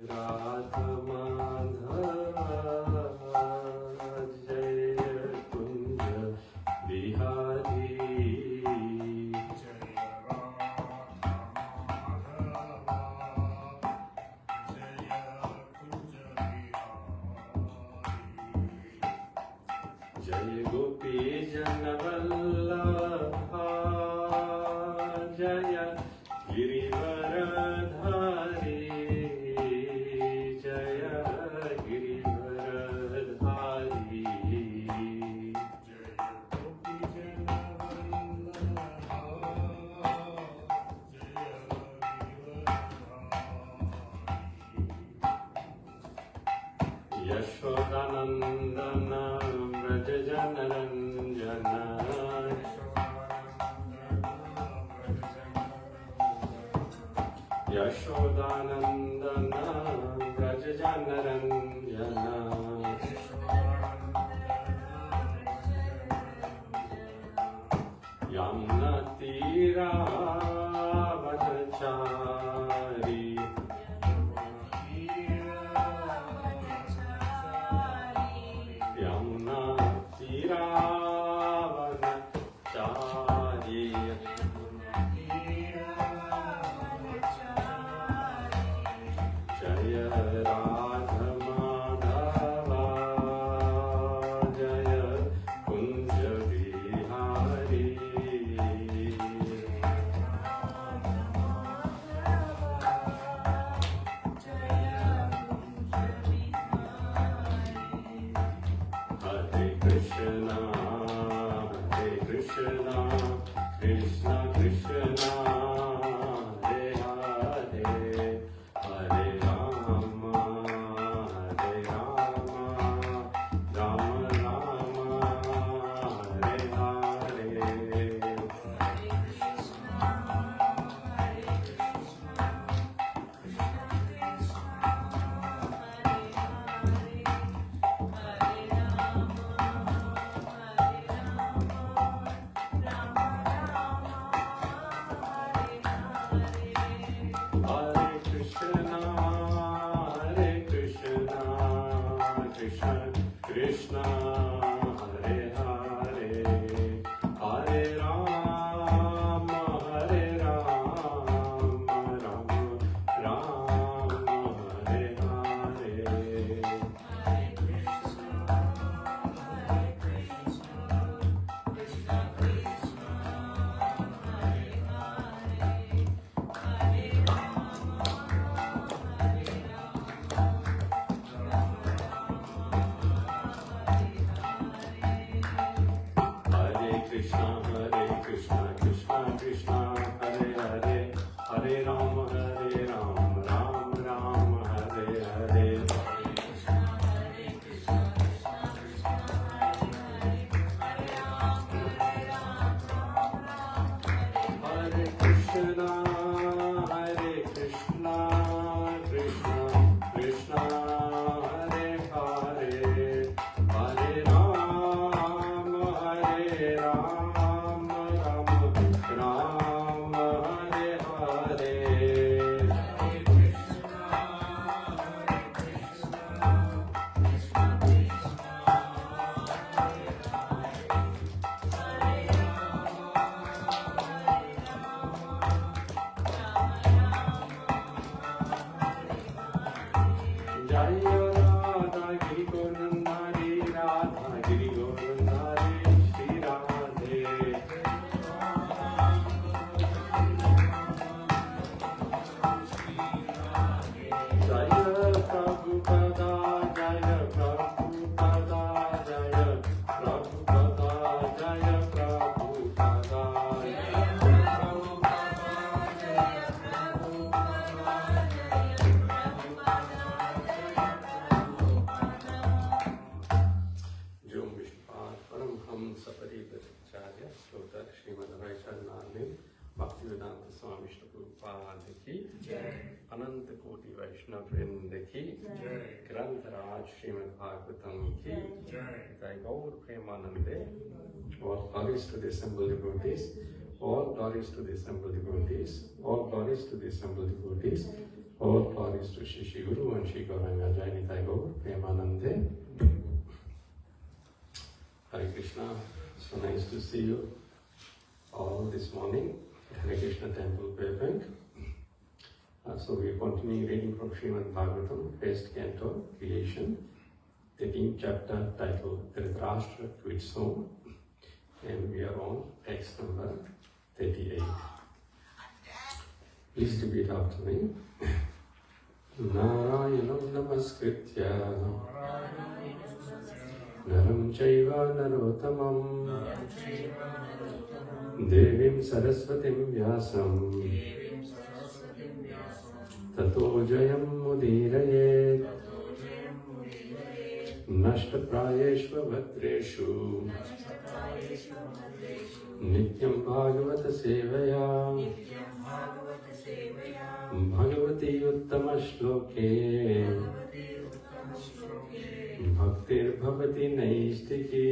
Radha Madhava Jaya Kunja Bihari Jaya Radha Madhava Jaya Kunja Bihari Jaya Gopi Janavallabha Jaya Girivaradhari Yashodanandana Vrajajanaranjana Yashodanandana Vrajajanaranjana Yamnatira Vanachari Krishna Krishna Hare Hare Hare Rama Hare Rama Rama Rama Hare Hare Krishna Hare Hare Hare Rama Hare Rama Rama Rama Hare Hare Hare Krishna Krishna Krishna Hare Hare Hare Rama Hare Krishna Hare Krishna Krishna Krishna Hare Hare Hare Rama Hare Rama Rama Rama Hare Hare Hare Krishna Hare Krishna Krishna Krishna Hare Hare Hare Rama Hare Rama Hare Krishna Hare Krishna Krishna Krishna Hare Hare Hare Rama Hare Rama Rama Rama Hare Hare Hare Krishna Krishna Krishna Hare Hare Hare Rama Hare Rama Jaya Radha Giri Govindari Radha Giri Govindari Shri Radhe Jaya Prabhupada Jaya Prabhupada Jaya Prabhupada Jaya Prabhupada Jaya Prabhupada Jaya Prabhupada Jum Vishpad Paramhamsa Paribhacharya Shlotar Srīmad Bhaktivedanta Swami Prabhupada ki Anant Koti Vaishnava Vrinda ki Dhṛtarāṣṭra Srīmad Bhāgavatam ki Jai Gaur Premanande. All glories to the assembled devotees, all glories to the assembled devotees, all glories to the assembled devotees, All glories to Shri Guru and Shri Gauranga Jai Nitai Gaur Premanande. Hare Krishna, so nice to see you all this morning at harekrishnatempeburbank. So we are continuing reading from Srīmad Bhāgavatam, first Canto, Creation, 13th chapter titled Dhṛtarāṣṭra to its home, and we are on text number 38. Please repeat after me. Narayanam namaskritya naram chaiva narottamam devim saraswatim vyasam tato jayam mudirayet nashtaprayeshva bhatreshu nityam bhagavata sevaya bhagavati uttama shloke bhaktir bhavati naistiki.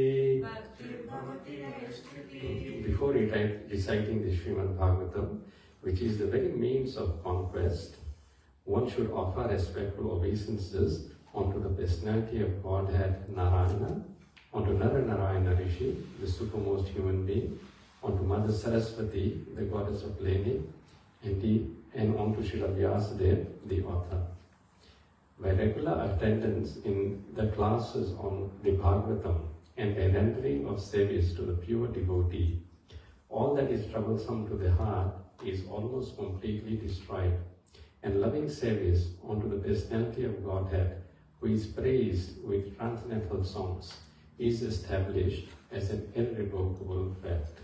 Before reciting the Srīmad Bhāgavatam, which is the very means of conquest, one should offer respectful obeisances onto the personality of Godhead Narayana, onto Narayana Rishi, the supermost human being, onto Mother Saraswati, the goddess of learning, and onto Srila Vyasadeva, the author. By regular attendance in the classes on the Bhagavatam and the rendering of service to the pure devotee, all that is troublesome to the heart is almost completely destroyed, and loving service onto the personality of Godhead, who is praised with transcendental songs, is established as an irrevocable fact.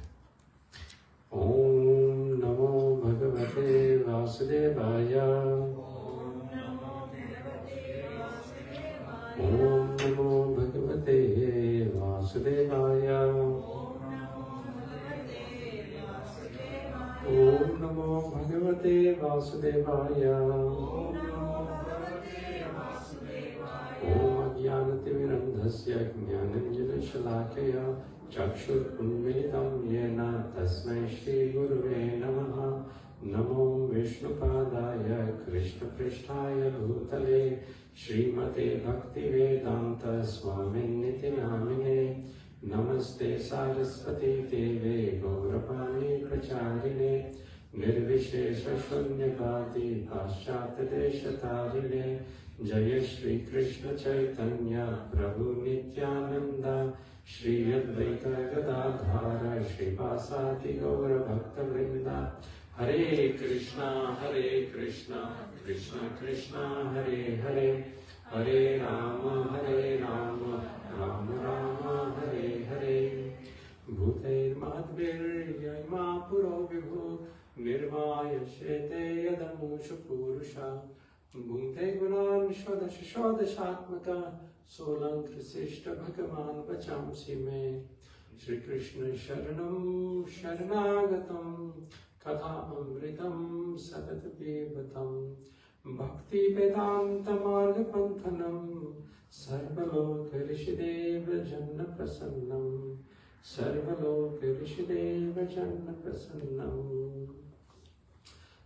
Om Namo Bhagavate Vasudevaya. Om Namo Bhagavate Vasudevaya. Om Namo Bhagavate Vasudevaya. Om Ajnanatimirandhasya Jnananjana Shalakaya Chakshur Unmilitam Yena Tasmai Shri Guruve Namaha. Namo Vishnupadaya Krishna Prishtaya Bhutale Srimate Bhaktivedanta Swaminiti Namine. Namaste Saraswati Deve Gaurapani Pracharine Nirvishesha Shunyavadi Paschata Deshatarine Jaya Shri Krishna Chaitanya Prabhu Nityananda Shri Advaita Gadadhara Shri Vasati Gaura Bhakta Vrinda. Hare Krishna, Krishna Krishna, Hare Hare, Hare Rama, Rama Rama, Hare Hare. Bhuter madhvir yayma puro vibhu nirvaya shete yadamusha purusha. Bhunte gunan shodashatmaka solantra sishta bhagavan vachamsi me. Shri Krishna sharanam sharanagatam Katha amritam satatvivatam bhakti vedanta marga panthanam sarvaloka rishideva janna prasannam sarvaloka rishideva janna prasannam.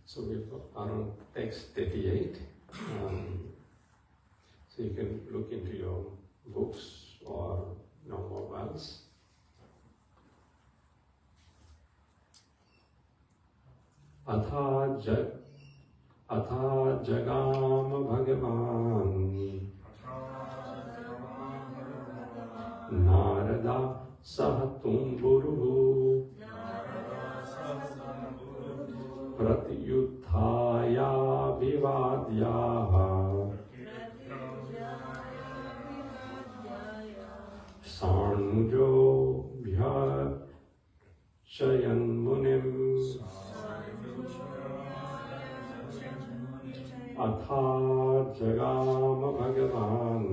So we are on text 38. So you can look into your books or your mobiles. Atha jagam bhagavan Narada sahatum buruhu pratyuthaya vivadyaha sanjo bhya chayan munim Atha jagam bhagavan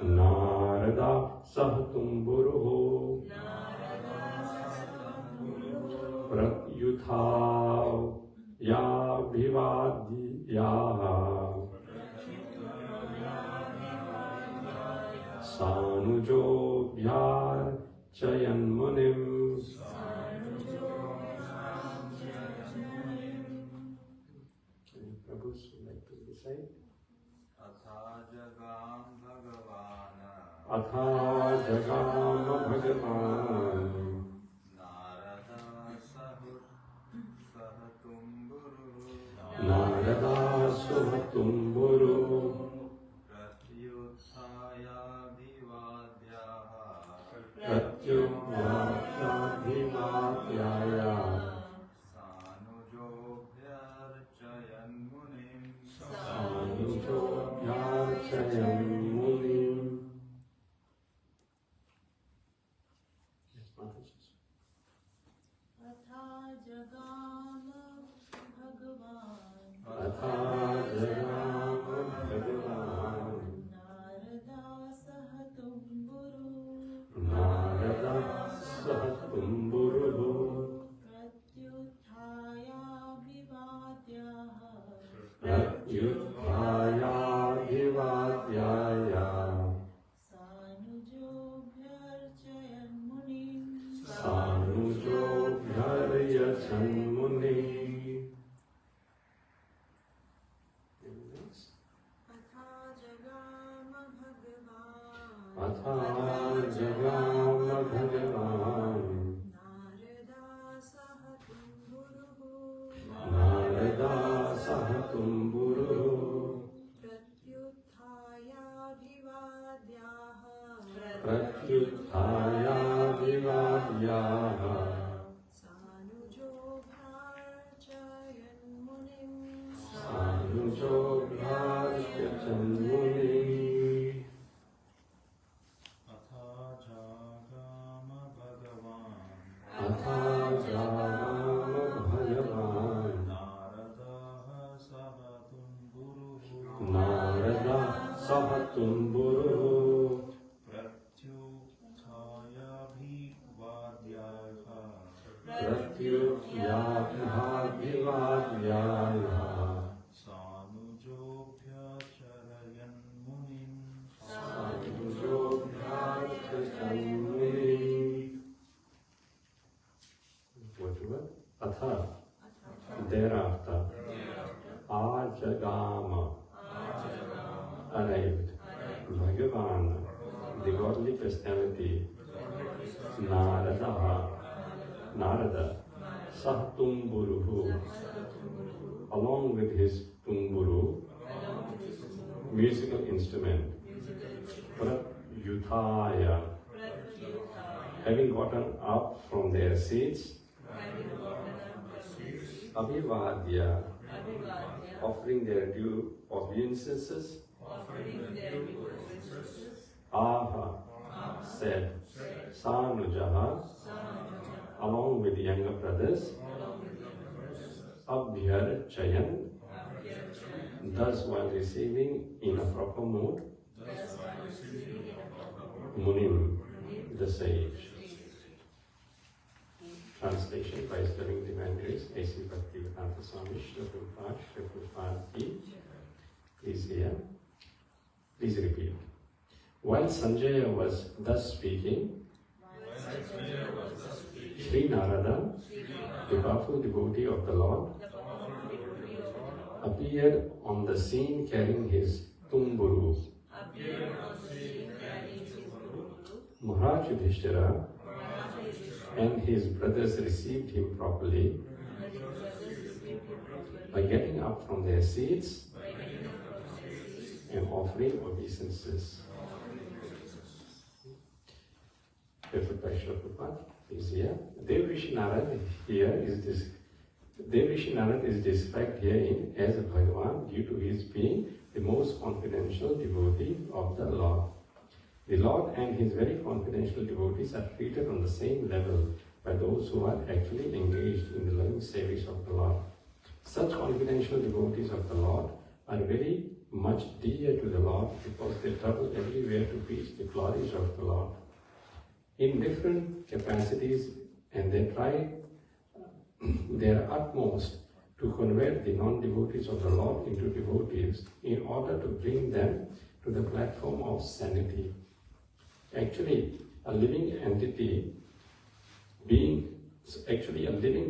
Narada sahatum buruhu pratyutha ya bhivadyaha sanujo bhyar chayan munim Prabhus would like to recite. Atha jagam bhagavana. Atha jagam bhagavan. Narada sahatum guru. Narada sahatum guru. Pratyuthaya bhivadyaha. Pratyuthaya bhivadyaha. Sanujobhyarchayan munim. Sanujobhyarchayan munim. Yes, Mataji. Atha jagama bhagavan. Atha jagama bhagavan. Narada sahatum guru. Narada sahatum guru. Pratyuthaya vivadyaha. Pratyuthaya bhivadyaha. Sanujobhyarchayan munim. Sanujobhyarchayan munim. Atha jagama bhagavan. Atha jagama bhagavan. Narada sahatum guru. Narada sahatum guru. Pratyuthaya vivadyaha. Pratyuthaya bhivadyaha. Sanujobhyarchayan munim. Sanujobhyarchayan munim. Atha jagama bhagavan. Atha jagama bhagavan. Narada sahatum guru. Narada sahatum guru. Pratyuthaya bhivadyaha. Pratyuthaya bhivadyaha. Sanujobhyarchayan munim. Sanujobhyarchayan munim. What's the word? Atha. Thereafter. Ajagama. Arrived. Bhagavan. The godly personality. Narada. Sahatumburuhu. Along with his tumburu, musical instrument. Pratyuthaya. Having gotten up from their seats. Abhivadya. Offering their due obeisances. Aha. Said. Sanujaha. Along with the younger brothers. Abhyarchayan. Thus while receiving in a proper mood. Munim, the sage. Translation by His Loving Divine Grace, A.C. Bhaktivedanta Swami, Srila Prabhupada ki. Please hear. Please repeat. While Sanjaya was thus speaking, Sri Narada, the powerful devotee of the Lord, appeared on the scene carrying his tumburu. Maharaj Yudhishthira and his brothers received him properly by getting up from their seats and offering obeisances. Referred by Srila Prabhupada is here. Devrishi Narad is described herein as a Bhagavan due to his being the most confidential devotee of the Lord. The Lord and his very confidential devotees are treated on the same level by those who are actually engaged in the loving service of the Lord. Such confidential devotees of the Lord are very much dear to the Lord because they travel everywhere to preach the glories of the Lord in different capacities, and they try their utmost to convert the non-devotees of the Lord into devotees in order to bring them to the platform of sanity. Actually, a living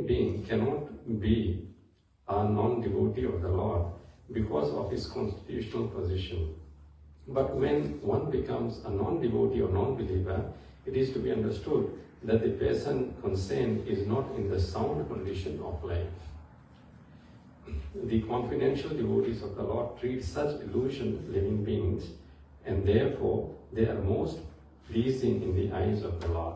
being cannot be a non-devotee of the Lord because of his constitutional position. But when one becomes a non-devotee or non-believer, it is to be understood that the person concerned is not in the sound condition of life. The confidential devotees of the Lord treat such illusioned living beings, and therefore they are most pleasing in the eyes of the Lord.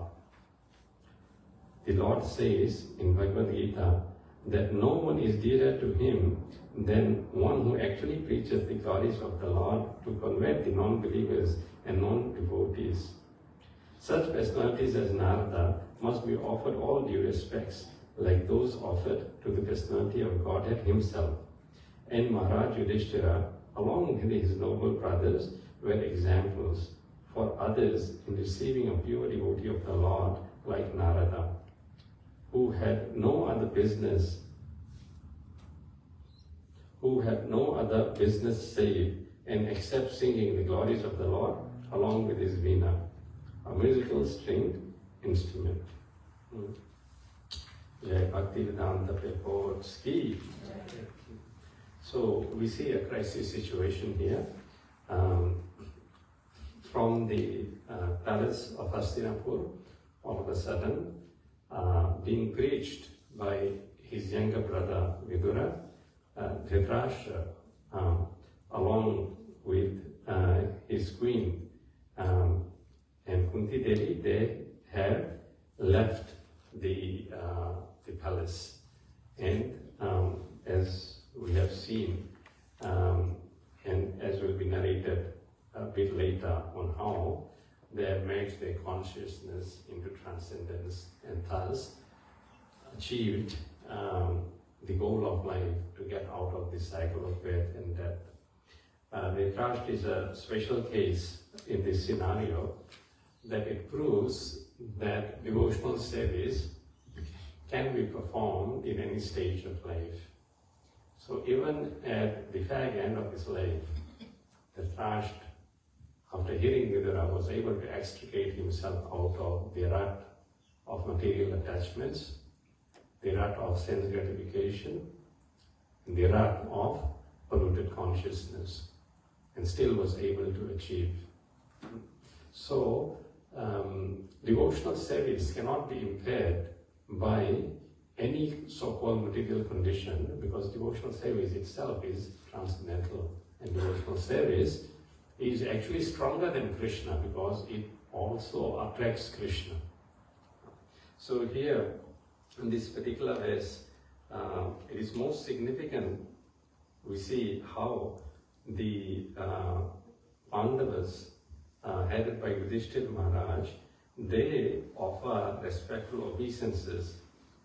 The Lord says in Bhagavad Gita that no one is dearer to him than one who actually preaches the glories of the Lord to convert the non-believers and non-devotees. Such personalities as Narada must be offered all due respects, like those offered to the personality of Godhead himself. And Maharaj Yudhishthira, along with his noble brothers, were examples for others in receiving a pure devotee of the Lord like Narada, who had no other business save and except singing the glories of the Lord along with his veena, a musical stringed instrument. Jai Bhaktivedanta Prabhu's ki. So we see a crisis situation here. From the palace of Hastinapur, all of a sudden, being preached by his younger brother Vidura, Dhṛtarāṣṭra, along with his queen and Kunti Devi, they have left the palace. And as we have seen, and as will be narrated a bit later on how they have merged their consciousness into transcendence and thus achieved the goal of life to get out of this cycle of birth and death. Dhṛtarāṣṭra is a special case in this scenario that it proves that devotional service can be performed in any stage of life. So even at the fag end of his life, Dhṛtarāṣṭra, after hearing Vidura, was able to extricate himself out of the rut of material attachments, the rut of sense gratification, and the rut of polluted consciousness, and still was able to achieve. So, devotional service cannot be impaired by any so-called material condition, because devotional service itself is transcendental, and devotional service is actually stronger than Krishna because it also attracts Krishna. So here, in this particular verse, it is most significant. We see how the Pandavas, headed by Yudhishthira Maharaj, they offer respectful obeisances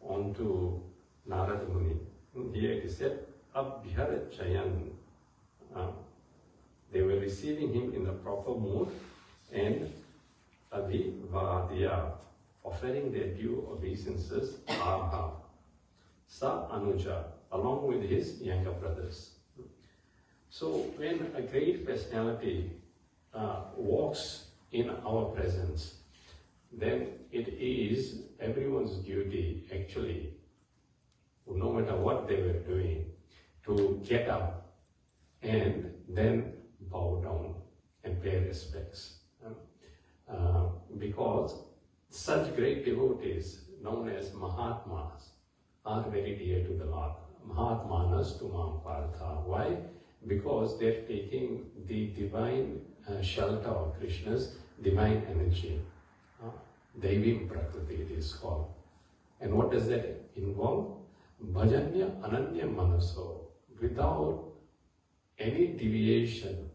onto Narada Muni. Here it is said, Abhyarachayan. They were receiving him in the proper mood and Abhivadya, offering their due obeisances, Abha, Sa Anuja, along with his younger brothers. So when a great personality walks in our presence, then it is everyone's duty, actually, no matter what they were doing, to get up and then bow down and pay respects. Because such great devotees, known as Mahatmas, are very dear to the Lord. Mahatmanas tumam partha. Why? Because they're taking the divine shelter of Krishna's divine energy. Devim Prakriti it is called. And what does that involve? Bhajanya ananya manaso. Without any deviation,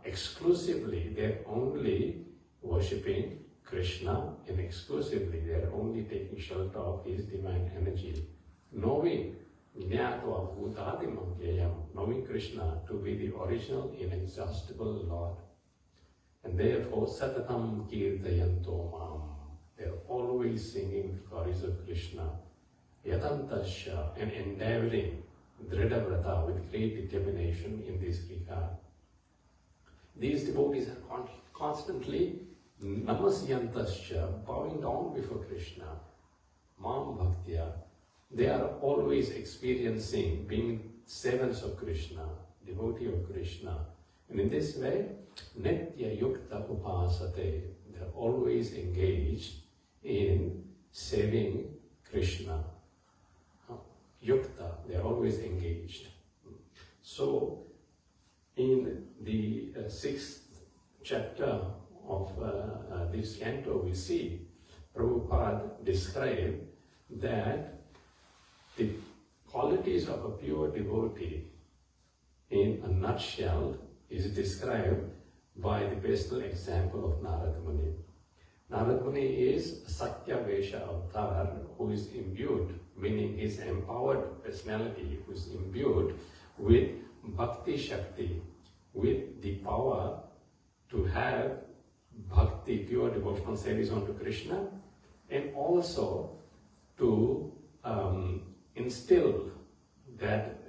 exclusively they're only worshipping Krishna, and exclusively they're only taking shelter of his divine energy. Knowing Jnatva Bhutadimam Vyayam, knowing Krishna to be the original inexhaustible Lord. And therefore, Satatam Kirtayanto Mam, they're always singing the glories of Krishna. Yatantasya, and endeavoring Dhṛtarāṣṭra with great determination in this regard. These devotees are constantly Namasyantasya, bowing down before Krishna. Mam Bhaktya, they are always experiencing being servants of Krishna, devotee of Krishna. And in this way, Nitya Yukta Upasate, they're always engaged in serving Krishna. Yukta, they're always engaged. So, in the 6th chapter of this canto, we see Prabhupada describe that the qualities of a pure devotee in a nutshell is described by the personal example of Narad Muni. Narad Muni is a Satya Vesha avatar who is imbued, meaning his empowered personality, who is imbued with Bhakti Shakti, with the power to have Bhakti, pure devotional service unto Krishna, and also to instill that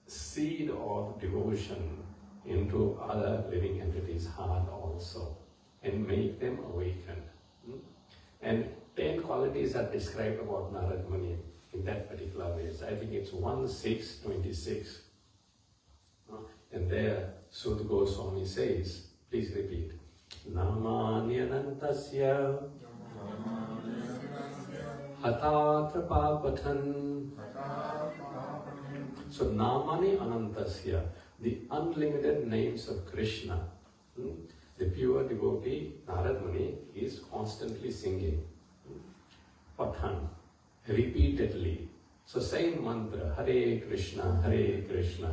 seed of devotion into other living entities' heart also, and make them awaken. And 10 qualities are described about Narad Muni in that particular way. So I think it's 1:6:26. And there Sud Goswami says, please repeat, Namani Anantasya Hatatra Papatan. So Namani Anantasya, the unlimited names of Krishna. The pure devotee, Narad Muni, is constantly singing. Patan, repeatedly. So same mantra, Hare Krishna, Krishna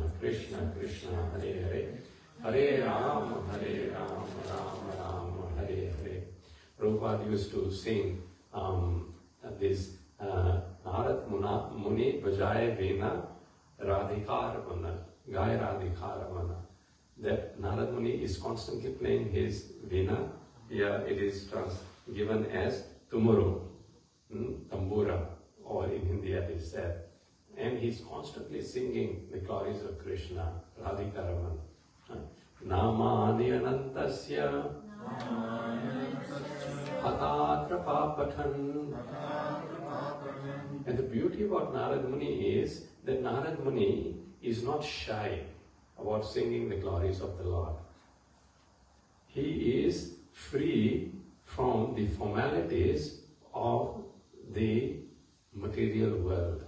Krishna, Hare Hare, Hare Rama, Rama Rama, Hare Hare. Prabhupada used to sing this Narad Muni Bajaya Vena Radhikar Mana, Gaya Radhikar Mana. That Narad Muni is constantly playing his Veena. Here it is given as Tumuru, Tambura, or in Hindi it is said. And he's constantly singing the glories of Krishna, Radhikaraman. Namani Anantasya Hatatra Papatan. And the beauty about Narad Muni is that Narad Muni is not shy about singing the glories of the Lord. He is free from the formalities of the material world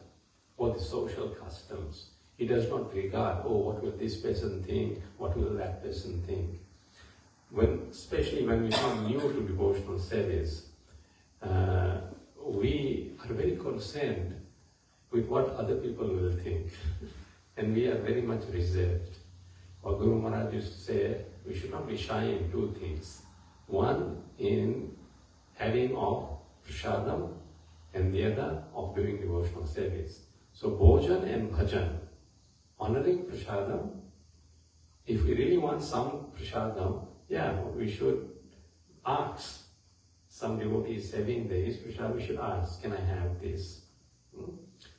or the social customs. He does not regard, oh, what will this person think, what will that person think. Especially when we come new to devotional service, we are very concerned with what other people will think. And we are very much reserved. Our Guru Maharaj used to say, we should not be shy in two things. One, in having of prasadam, and the other of doing devotional service. So bhojan and bhajan, honoring prasadam. If we really want some prasadam, we should ask some devotees serving this prasadam, we should ask, can I have this?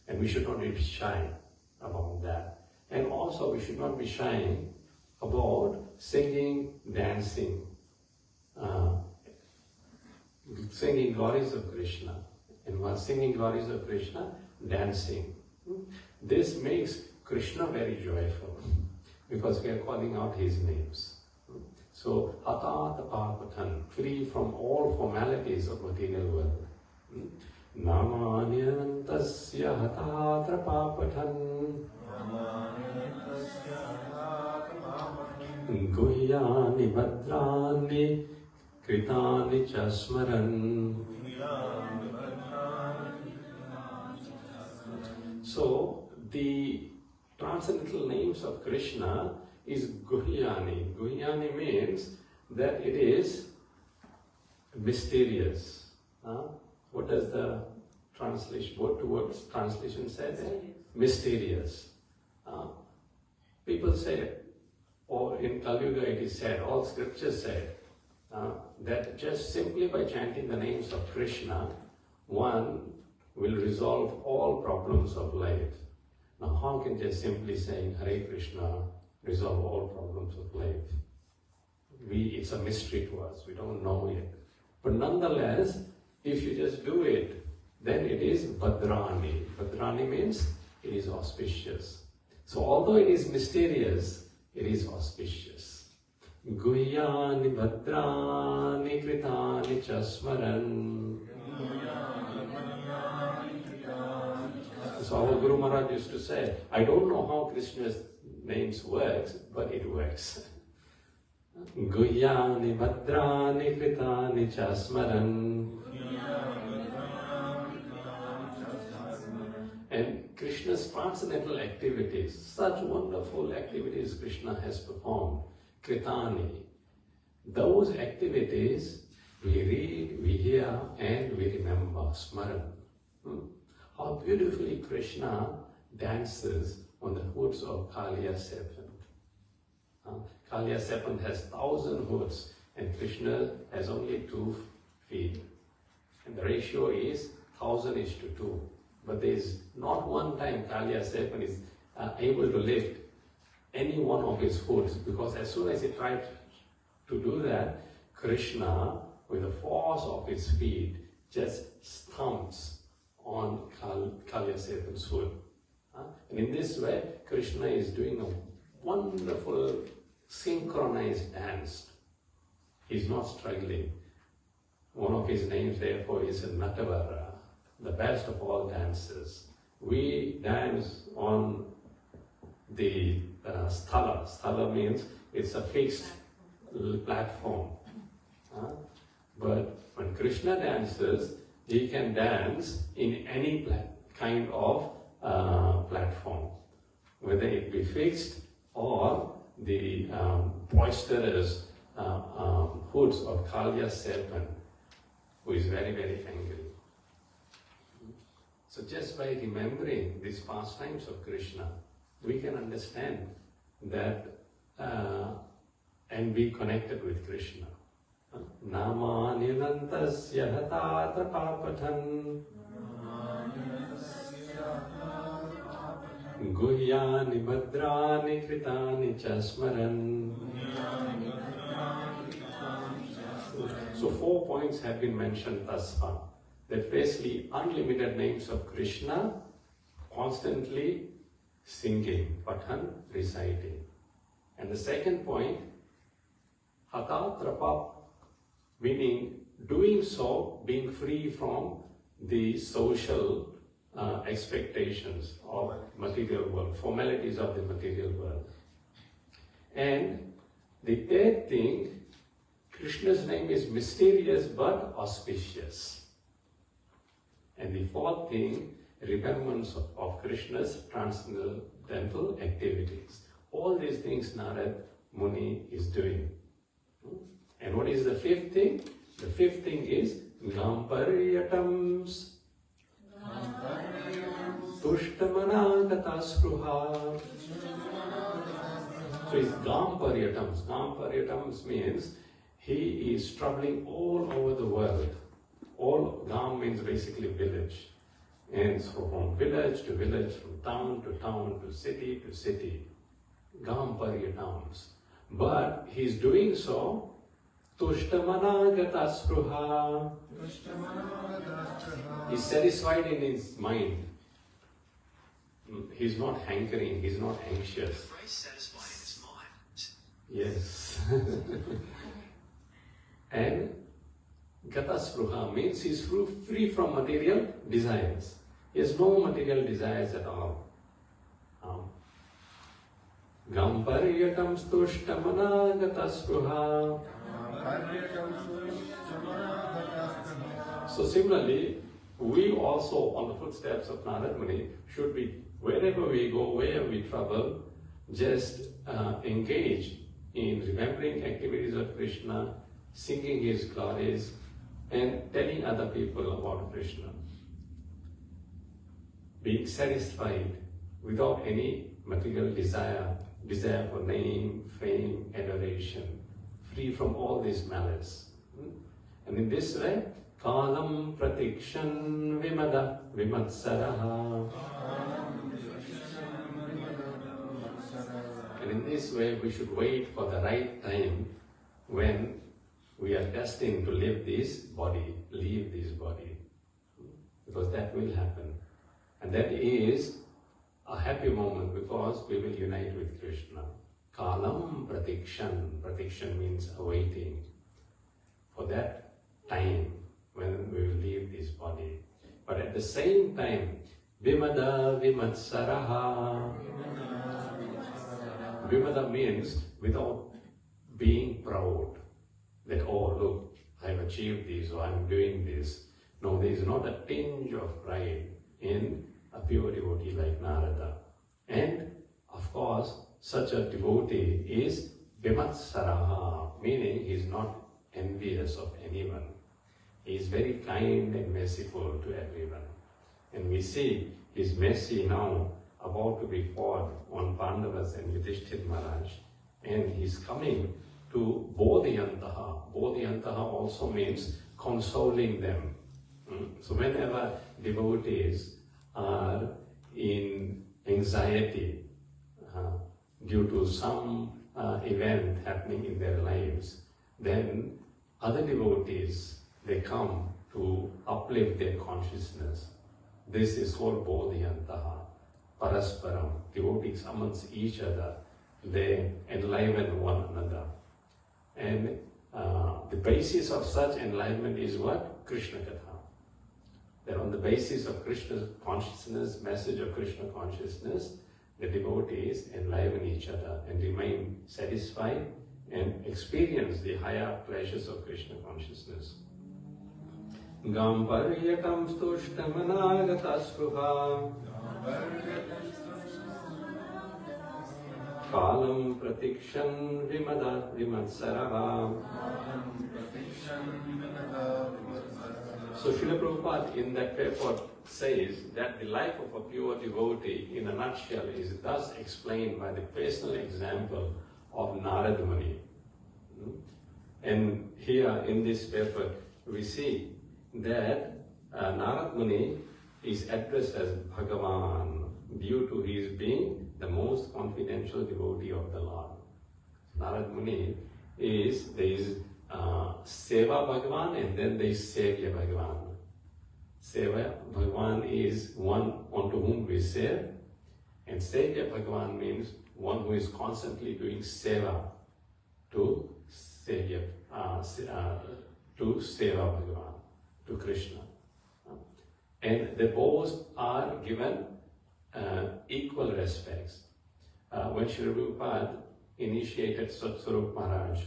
And we should not be shy about that. And also we should not be shy about singing, dancing, singing glories of Krishna. And while singing glories of Krishna, dancing. This makes Krishna very joyful because we are calling out his names. So, Hatata Papatan, free from all formalities of material world. Namanyantasya Hatatra Papatan Guhyani Bhadrani Kritani Chasmaran. So, the transcendental names of Krishna is Guhyani. Guhyani means that it is mysterious. What does the translation, word to word translation say there? Mysterious. People say, or in Kali Yuga it is said, all scriptures say, that just simply by chanting the names of Krishna, one will resolve all problems of life. Now how can just simply saying Hare Krishna resolve all problems of life? It's a mystery to us, we don't know it. But nonetheless, if you just do it, then it is Bhadrani. Bhadrani means it is auspicious. So although it is mysterious, it is auspicious. Guhyani bhadrani kritani chasmaran. So our Guru Maharaj used to say, I don't know how Krishna's names works, but it works. Guhyani bhadrani kritani chasmaran. And Krishna's transcendental activities, such wonderful activities Krishna has performed, kritani, those activities we read, we hear, and we remember, smaran. How beautifully Krishna dances on the hoods of Kaliya serpent. Kaliya serpent has 1,000 hoods and Krishna has only 2 feet. And the ratio is 1,000:2. But there is not one time Kaliya serpent is able to lift any one of his hoods, because as soon as he tried to do that, Krishna, with the force of his feet, just stomps on Kaliya serpent's hood. And in this way, Krishna is doing a wonderful synchronized dance. He's not struggling. One of his names, therefore, is Natavara, the best of all dances. We dance on the sthala. Sthala means it's a fixed platform. But when Krishna dances, he can dance in any kind of platform, whether it be fixed or the boisterous hoods of Kaliya serpent, who is very, very angry. So just by remembering these pastimes of Krishna, we can understand that and be connected with Krishna. Namani nantasya hatatra papatan guhyani bhadrani kritani chasmaran. So 4 points have been mentioned thus far. That firstly, unlimited names of Krishna, constantly singing, patan, reciting. And the second point, hatatrapa, meaning doing so, being free from the social expectations of material world, formalities of the material world. And the third thing, Krishna's name is mysterious but auspicious. And the fourth thing, remembrance of Krishna's transcendental activities. All these things Narad Muni is doing. And what is the fifth thing? The fifth thing is Gampariyatams Tushtamanagatasruha. So it's Gampariyatams. Gampariyatams means he is traveling all over the world. All Gam means basically village. And so from village to village, from town to town, to city to city. Gampariyatams. But he is doing so Tushtamanagatasruha. He's satisfied in his mind. He's not hankering, he's not anxious. Satisfied in his mind. Yes. And Gatasruha means he's free from material desires. He has no material desires at all. Gamparyatam stushtamanagatasruha. So similarly, we also, on the footsteps of Narad Muni, should be, wherever we go, wherever we travel, just engage in remembering activities of Krishna, singing his glories, and telling other people about Krishna. Being satisfied without any material desire for name, fame, adoration, free from all this malice. And in this way, Kalam pratikshan vimada vimatsaraha. And in this way, we should wait for the right time when we are destined to leave this body, because that will happen. And that is a happy moment because we will unite with Krishna. Kalam pratikshan. Pratikshan means awaiting. For that time when we will leave this body. But at the same time, vimada vimatsaraha. Vimada means without being proud. That, oh look, I've achieved this or I'm doing this. No, there is not a tinge of pride in a pure devotee like Narada. And of course, such a devotee is vimatsaraha, meaning he is not envious of anyone. He is very kind and merciful to everyone. And we see his mercy now about to be poured on Pandavas and Yudhishthira Maharaj. And he's coming to bodhiyantaha. Bodhiyantaha also means consoling them. So whenever devotees are in anxiety due to some event happening in their lives, then other devotees, they come to uplift their consciousness. This is called bodhiyantaha, parasparam. Devotees amongst each other, they enliven one another. And the basis of such enlightenment is what? Krishna Katha. That on the basis of Krishna's consciousness, message of Krishna consciousness, the devotees enliven each other and remain satisfied and experience the higher pleasures of Krishna consciousness. Gamparyatam stushtamanagata spruha Kalam pratikshan vimada vimatsaraha. So Srila Prabhupada in that purport says that the life of a pure devotee in a nutshell is thus explained by the personal example of Narada Muni. And here in this paper we see that Narada Muni is addressed as Bhagavan due to his being the most confidential devotee of the Lord. Narada Muni is, there is Seva Bhagavan and then there is Sevya Bhagavan. Seva Bhagavan is one unto whom we serve, and Sevya Bhagavan means one who is constantly doing seva to Sevya, to Seva Bhagavan, to Krishna. And they both are given equal respects. When Srila Prabhupada initiated Satsvarup Maharaj,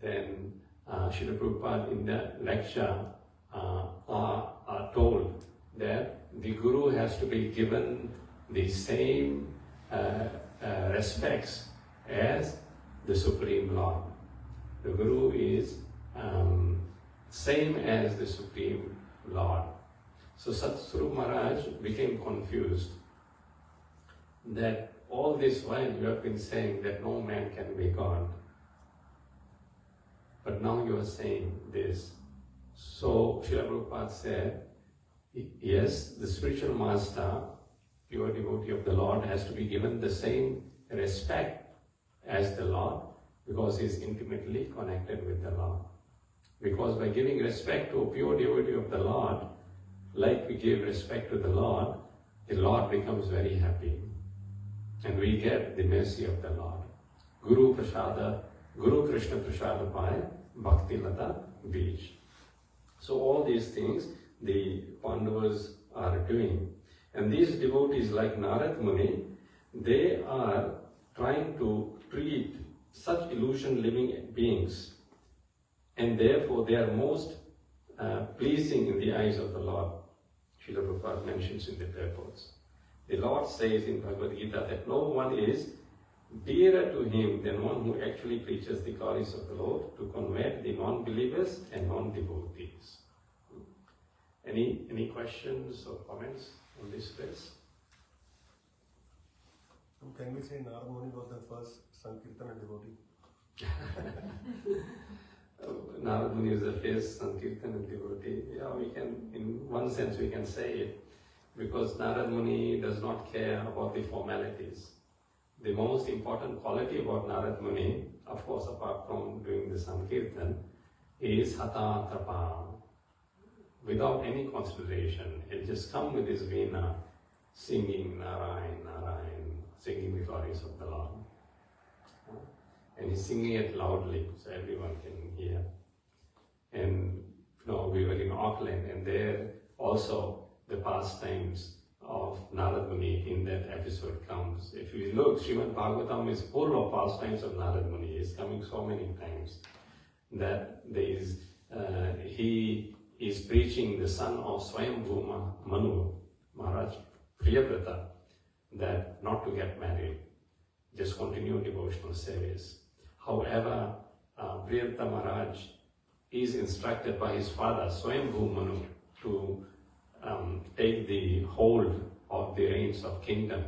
then Srila Prabhupada in the lecture are told that the Guru has to be given the same respects as the Supreme Lord. The Guru is same as the Supreme Lord. So Satsvarup Maharaj became confused that all this while you have been saying that no man can be God. But now you are saying this. So Srila Prabhupada said, yes, the spiritual master, pure devotee of the Lord, has to be given the same respect as the Lord because he is intimately connected with the Lord. Because by giving respect to a pure devotee of the Lord, like we give respect to the Lord becomes very happy. And we get the mercy of the Lord. Guru Krishna Prasada Pai Bhakti Lata Bij. So all these things the Pandavas are doing. And these devotees like Narad Muni, they are trying to treat such illusion living beings, and therefore they are most pleasing in the eyes of the Lord. Srila Prabhupada mentions in the purports. The Lord says in Bhagavad Gita that no one is dearer to him than one who actually preaches the glories of the Lord to convert the non-believers and non-devotees. Any questions or comments on this verse? Can we say Narad Muni was the first Sankirtana devotee? Narad Muni is the first Sankirtana devotee. Yeah, we can, in one sense we can say it, because Narad Muni does not care about the formalities. The most important quality about Narad Muni, of course apart from doing the Sankirtan, is Hata Tapa. Without any consideration, he'll just come with his veena, singing Narayan, Narayan, singing the glories of the Lord. And he's singing it loudly so everyone can hear. And we were in Auckland, and there also the pastimes of Narad Muni in that episode comes. If you look, Srīmad Bhāgavatam is full of pastimes of Narad Muni. It's coming so many times that he is preaching the son of Swayambhu Manu, Maharaj Priyavrata, that not to get married, just continue devotional service. However, Priyavrata Maharaj is instructed by his father, Swayambhu Manu, to take the hold of the reins of kingdom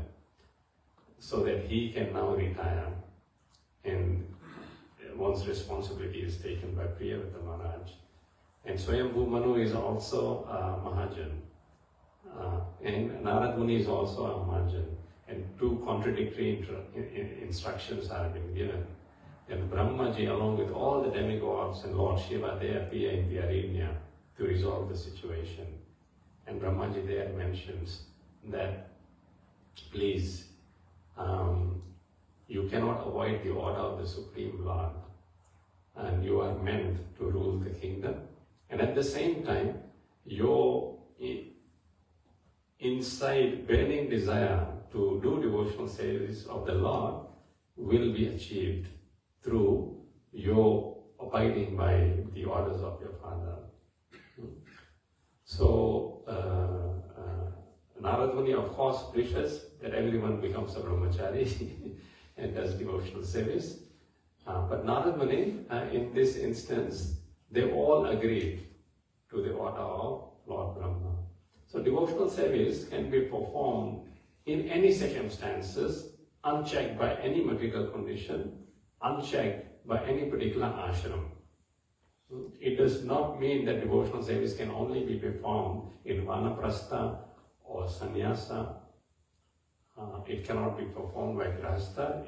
so that he can now retire, and one's responsibility is taken by Priyavrata Maharaj. And Swayambhu Manu is also a Mahajan, and Narad Muni is also a Mahajan, and two contradictory instructions are being given. And Brahmaji, along with all the demigods and Lord Shiva, they appear in the arena to resolve the situation. And Brahmaji there mentions that, please, you cannot avoid the order of the Supreme Lord, and you are meant to rule the kingdom. And at the same time, your inside burning desire to do devotional service of the Lord will be achieved through your abiding by the orders of your father. So, Narad Muni, of course, wishes that everyone becomes a brahmachari and does devotional service. But Narad Muni, in this instance, they all agreed to the order of Lord Brahma. So devotional service can be performed in any circumstances, unchecked by any material condition, unchecked by any particular ashram. It does not mean that devotional service can only be performed in vanaprastha or sannyasa. It cannot be performed by grahastha.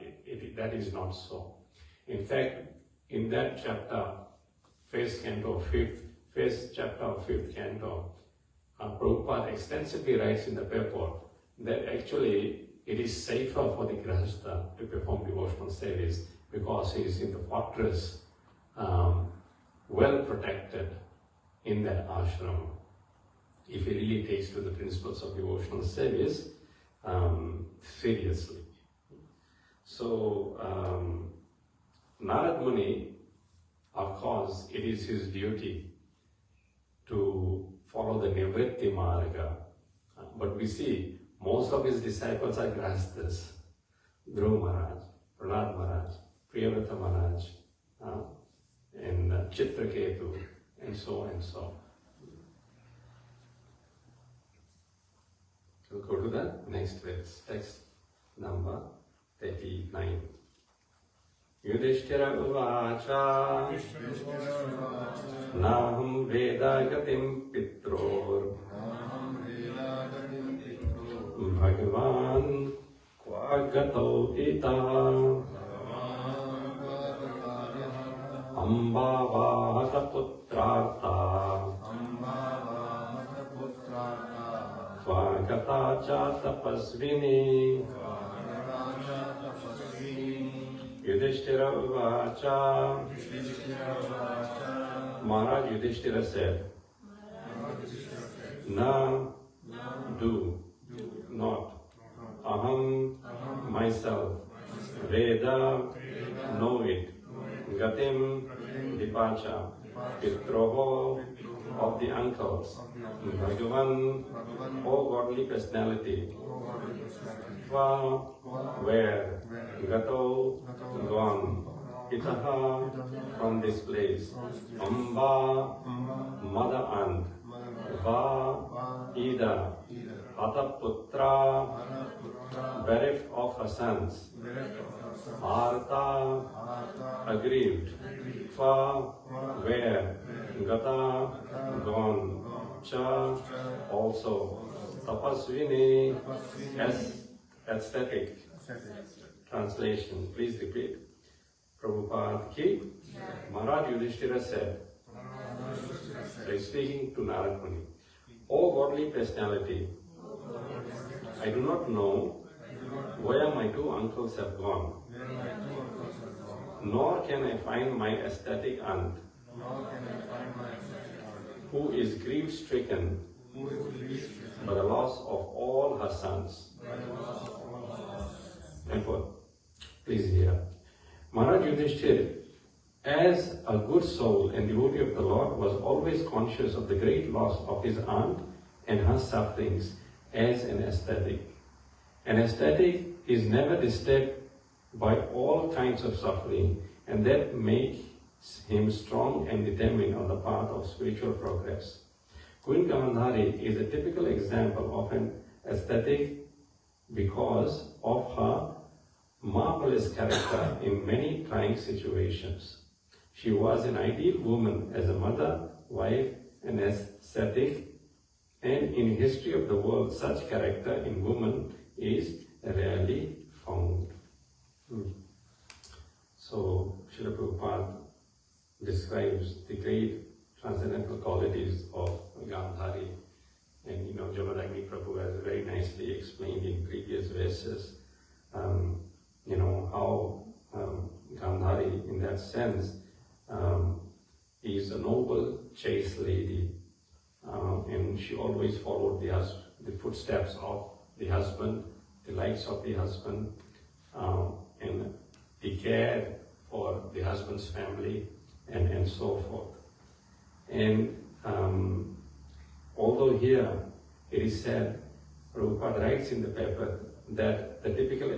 That is not so. In fact, in that chapter, first chapter of 5th canto, Prabhupada extensively writes in the purport that actually it is safer for the grahastha to perform devotional service because he is in the fortress, well protected in that ashram, if he really takes to the principles of devotional service seriously. So, Narad Muni, of course, it is his duty to follow the Nivritti Marga. But we see most of his disciples are grahasthas. Dhruva Maharaj, Prahlad Maharaj, Priyavrata Maharaj, and Chitraketu, and so and so. We'll go to the next verse, text number 39. Yudhishthira uvacha naham vedagatim pitror bhagavan kvagato ita ambavata putrartha kvagata cha tapasvini Yudhishthira uvacha. Maharaj Yudhishthira said, Na, do, not. Aham, myself. Veda, know it. Gatim, departure. Pitroho, of the uncles. Bhagavan, O godly personality. Tva, where? Gato, gone. Itaha, from this place. Amba, mother aunt. Va, Ida. Ataputra, bereft of her sons. Artha, aggrieved. Tva, where? Gata, gone. Cha, also. Tapasvini, aesthetic. Translation. Please repeat. Prabhupada ki. Maharaj Yudhishthira said, speaking to Narad Muni, O godly personality, I do not know where my two uncles have gone, nor can I find my aesthetic aunt, who is grief-stricken by the loss of all her sons. Therefore, please hear. Maharaj Yudhishthira, as a good soul and devotee of the Lord, was always conscious of the great loss of his aunt and her sufferings as an ascetic. An ascetic is never disturbed by all kinds of suffering, and that makes him strong and determined on the path of spiritual progress. Queen Gandhari is a typical example of an ascetic because of her marvelous character in many trying situations. She was an ideal woman as a mother, wife, and ascetic, and in the history of the world, such character in woman is rarely found. So, Srila Prabhupada describes the great transcendental qualities of Gandhari, and Jamadagni Prabhu has very nicely explained in previous verses, how Gandhari, in that sense, is a noble, chaste lady, and she always followed the footsteps of the husband, the likes of the husband, and he cared for the husband's family, and so forth. And although here it is said, Prabhupada writes in the paper that the typical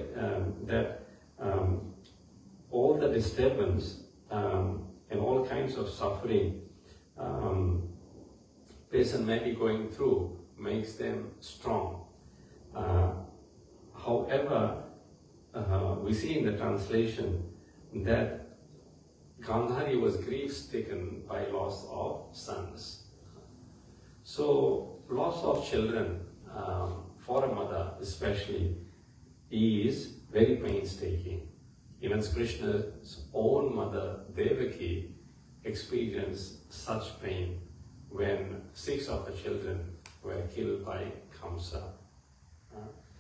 all the disturbance and all kinds of suffering person may be going through makes them strong. However, we see in the translation that Gandhari was grief-stricken by loss of sons. So, loss of children, for a mother especially, is very painstaking. Even Krishna's own mother, Devaki, experienced such pain when 6 of her children were killed by Kamsa.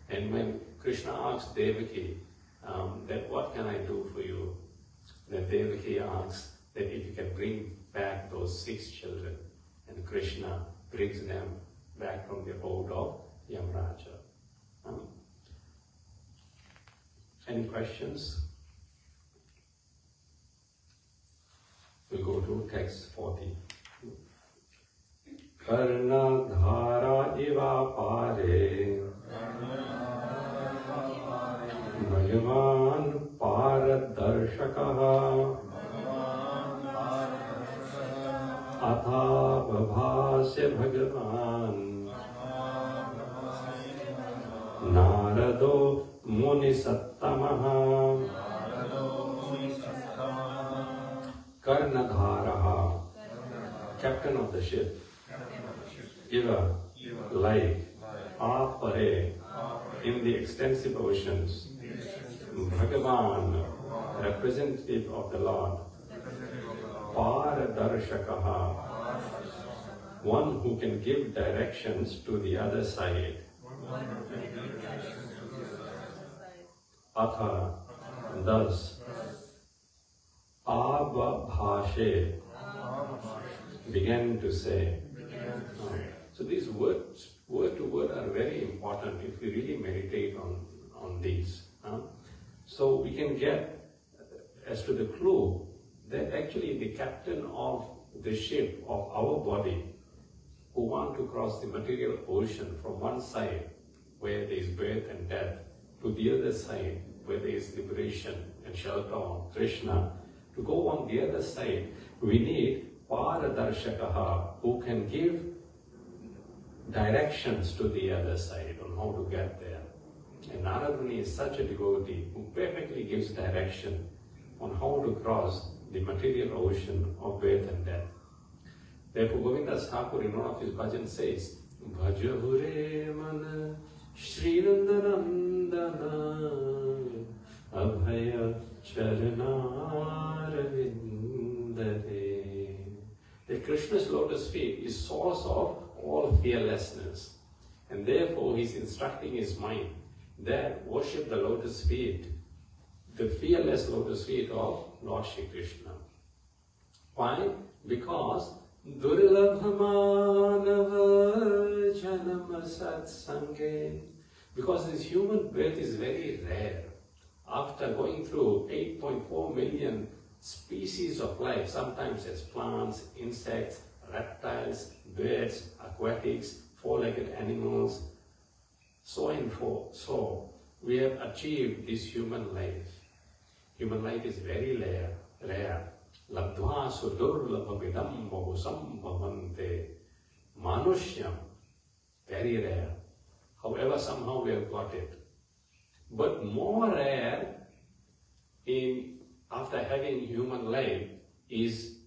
And when Krishna asked Devaki that what can I do for you, then Devaki asks that if you can bring back those 6 children, and Krishna brings them back from the abode of Yamraja. Any questions? We'll go to text 40. Karna dhara iva pare Bhagavan paradarshakaha Atha babhasya Bhagavan Narado muni sattamaha Karnadharaha, captain of the ship, Iva, like, Apare, in the extensive oceans, Bhagavan, representative of the Lord, Paradarshakaha, one who can give directions to the other side, Atha, thus, Abhabhashe, began to say. So these words, word to word, are very important if we really meditate on these. So we can get as to the clue that actually the captain of the ship of our body, who want to cross the material ocean from one side where there is birth and death to the other side where there is liberation and shelter on Krishna, to go on the other side, we need Paradarshakaha, who can give directions to the other side on how to get there. And Narada Muni is such a devotee who perfectly gives direction on how to cross the material ocean of birth and death. Therefore, Govindas Thakur in one of his bhajans says, Bhajahure mana Shrirandanandana Abhaya Charanarvindare. That Krishna's lotus feet is source of all fearlessness. And therefore he's instructing his mind that worship the lotus feet, the fearless lotus feet of Lord Shri Krishna. Why? Because Durlabhamanava Janama Satsange. Because this human birth is very rare. After going through 8.4 million species of life, sometimes as plants, insects, reptiles, birds, aquatics, four-legged animals, so and so, we have achieved this human life. Human life is very rare. Labdhva sudurlabhavidam bahusam bhavante. Manushyam, very rare. However, somehow we have got it. But more rare after having human life is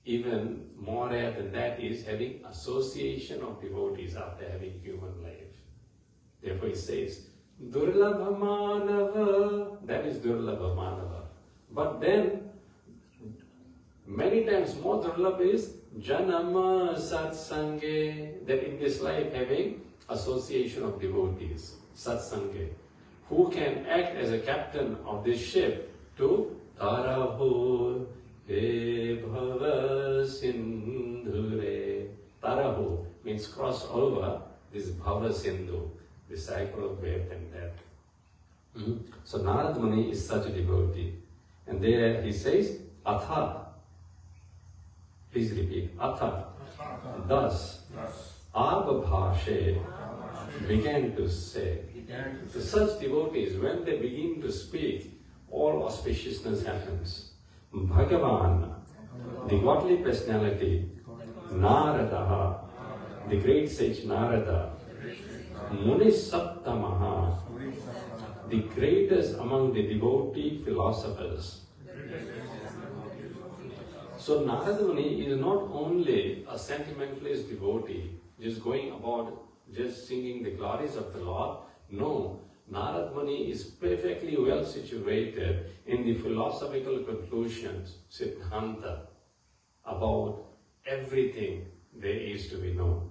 even more rare than that is having association of devotees after having human life. Therefore it says, Durlabhamanava, that is Durlabhamanava. But then, many times more Durlabha is Janama Satsange, that in this life having association of devotees, Satsange, who can act as a captain of this ship to Tarahu He Bhava Sindhure. Tarahu means cross over this Bhava Sindhu, the cycle of birth and death. So Narad Muni is such a devotee. And there he says, Atha. Please repeat. Atha. Thus, Abhabhashe began to say. So such devotees, when they begin to speak, all auspiciousness happens. Bhagavan, the godly personality, Naradaha, the great sage Narada, Munis Saptamaha, the greatest among the devotee philosophers. So Narada Muni is not only a sentimentalist devotee, just going about just singing the glories of the Lord. No, Narada Muni is perfectly well situated in the philosophical conclusions, Siddhanta, about everything there is to be known.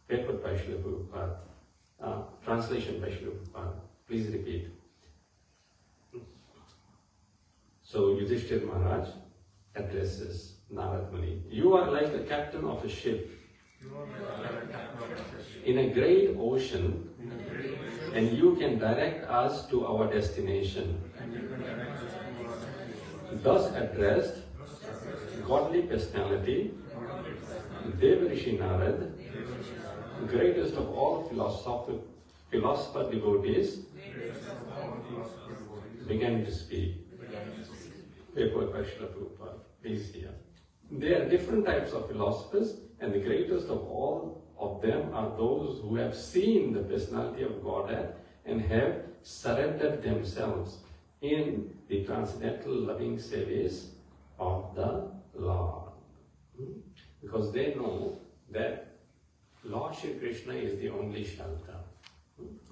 Purport by Srila Prabhupada. Translation by Srila Prabhupada. Please repeat. So Yudhishthira Maharaj addresses Narad Muni. You are like the captain of a ship in a great ocean, and you can direct us to our destination. Thus addressed, godly personality, Devrishi Narad, greatest of all philosopher devotees, began to speak. Purport by Srila Prabhupada. Please hear. There are different types of philosophers, and the greatest of all of them are those who have seen the personality of Godhead and have surrendered themselves in the transcendental loving service of the Lord. Because they know that Lord Shri Krishna is the only shelter.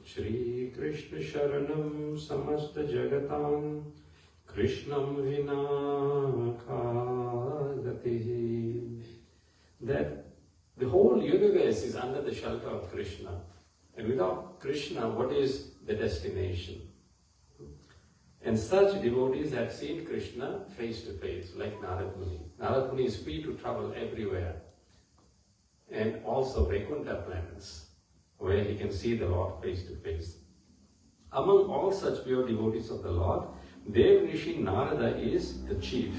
Shri Krishna Sharanam Samasta Jagatam Krishnam Vina Kagatihi. That the whole universe is under the shelter of Krishna. And without Krishna, what is the destination? And such devotees have seen Krishna face to face, like Narad Muni. Narad Muni is free to travel everywhere. And also Vaikuntha planets, where he can see the Lord face to face. Among all such pure devotees of the Lord, Devrishi Narada is the chief,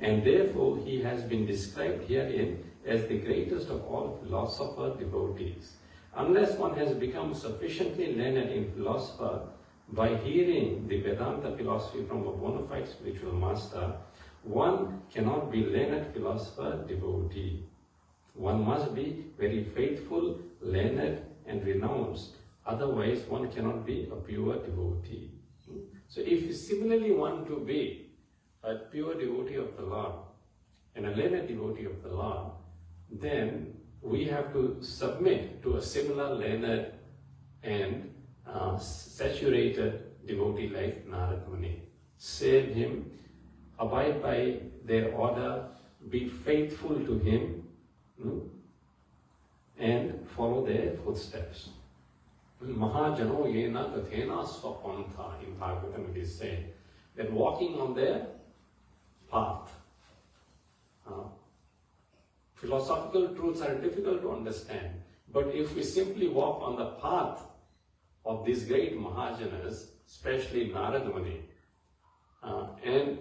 and therefore he has been described herein as the greatest of all philosopher devotees. Unless one has become sufficiently learned in philosophy by hearing the Vedanta philosophy from a bona fide spiritual master, one cannot be learned philosopher devotee. One must be very faithful, learned and renounced. Otherwise, one cannot be a pure devotee. So if you similarly want to be a pure devotee of the Lord and a learned devotee of the Lord, then we have to submit to a similar learned and saturated devotee like Narad Muni. Serve him, abide by their order, be faithful to him, and follow their footsteps. Mahajano yena kathena swapantha, in Bhāgavatam it is said that walking on their path. Philosophical truths are difficult to understand, but if we simply walk on the path of these great Mahajanas, especially Narada Muni, and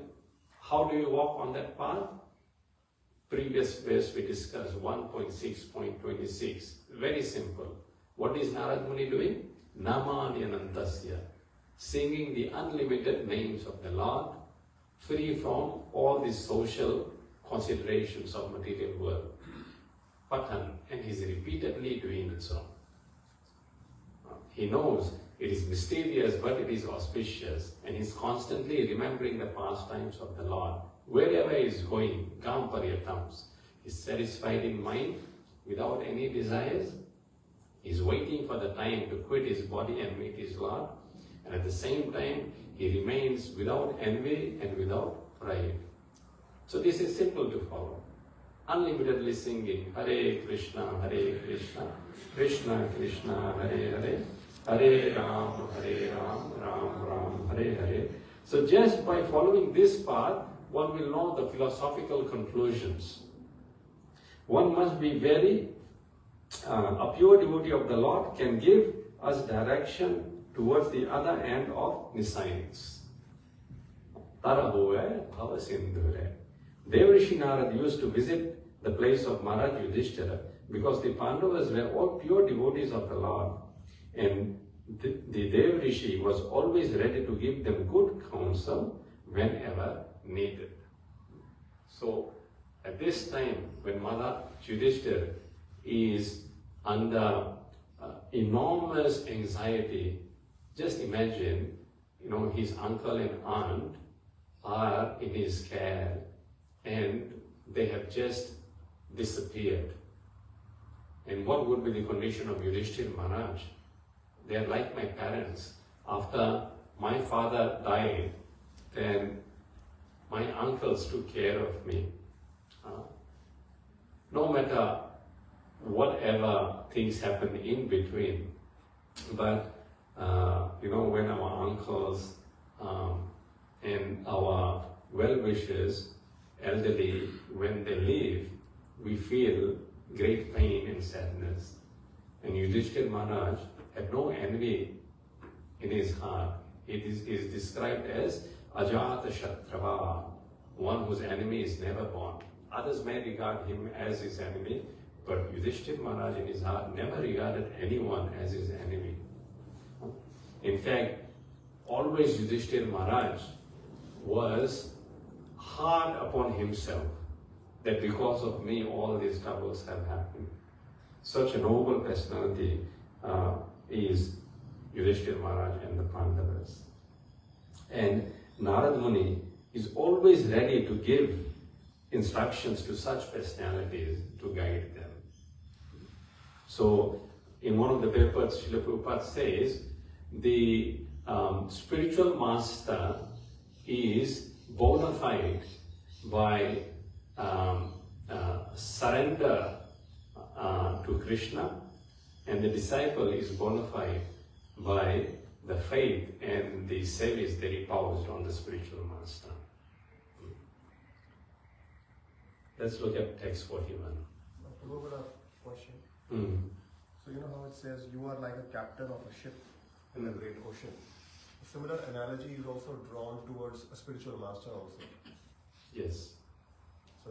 how do you walk on that path? Previous verse we discussed, 1.6.26. Very simple. What is Narada Muni doing? Namani Anantasya, singing the unlimited names of the Lord, free from all these social considerations of material world. Patan, and he's repeatedly doing it so. He knows it is mysterious, but it is auspicious, and he's constantly remembering the pastimes of the Lord. Wherever he is going, Gamparyatams, he's satisfied in mind without any desires. He's waiting for the time to quit his body and meet his Lord, and at the same time, he remains without envy and without pride. So this is simple to follow. Unlimitedly singing Hare Krishna, Krishna Krishna, Hare Hare, Hare Ram, Ram Ram, Hare Hare. So just by following this path, one will know the philosophical conclusions. One must be a pure devotee of the Lord can give us direction towards the other end of nescience. Tara hoye bhava sindhure. Devrishi Narad used to visit the place of Maharaj Yudhishthira because the Pandavas were all pure devotees of the Lord, and the Devrishi was always ready to give them good counsel whenever needed. So at this time, when Maharaj Yudhishthira is under enormous anxiety, just imagine, his uncle and aunt are in his care and they have just disappeared. And what would be the condition of Yudhishthira Maharaj? They are like my parents. After my father died, then my uncles took care of me. No matter whatever things happen in between, but when our uncles and our well-wishers, elderly, when they leave, we feel great pain and sadness. And Yudhishthira Maharaj had no envy in his heart. It is described as Ajata Shatrava, one whose enemy is never born. Others may regard him as his enemy, but Yudhishthira Maharaj in his heart never regarded anyone as his enemy. In fact, always Yudhishthira Maharaj was hard upon himself that because of me all these troubles have happened. Such a noble personality is Yudhishthira Maharaj and the Pandavas. And Narada Muni is always ready to give instructions to such personalities to guide them. So, in one of the papers, Srila Prabhupada says, the spiritual master is bona fide by surrender to Krishna, and the disciple is bona fide by the faith and the service they reposed on the spiritual master. Let's look at text 41. Prabhupada, question. So you know how it says you are like a captain of a ship in the great ocean. A similar analogy is also drawn towards a spiritual master also. Yes. So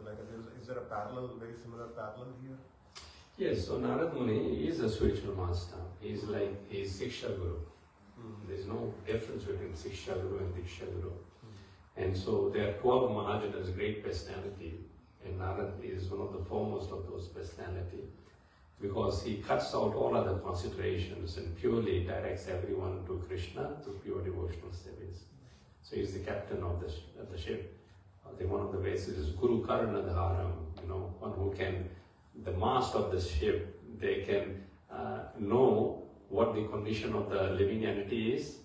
is there a parallel, very similar parallel here? Yes, so Narada Muni is a spiritual master. He's Siksha Guru. There's no difference between Siksha Guru and Diksha Guru. And so there are 12 Mahajanas, great personality, and Narada is one of the foremost of those personality, because he cuts out all other considerations and purely directs everyone to Krishna, to pure devotional service. So he's the captain of the ship. I think one of the bases is Guru Karanadharam, one who can, the mast of the ship, they can know what the condition of the living entity is.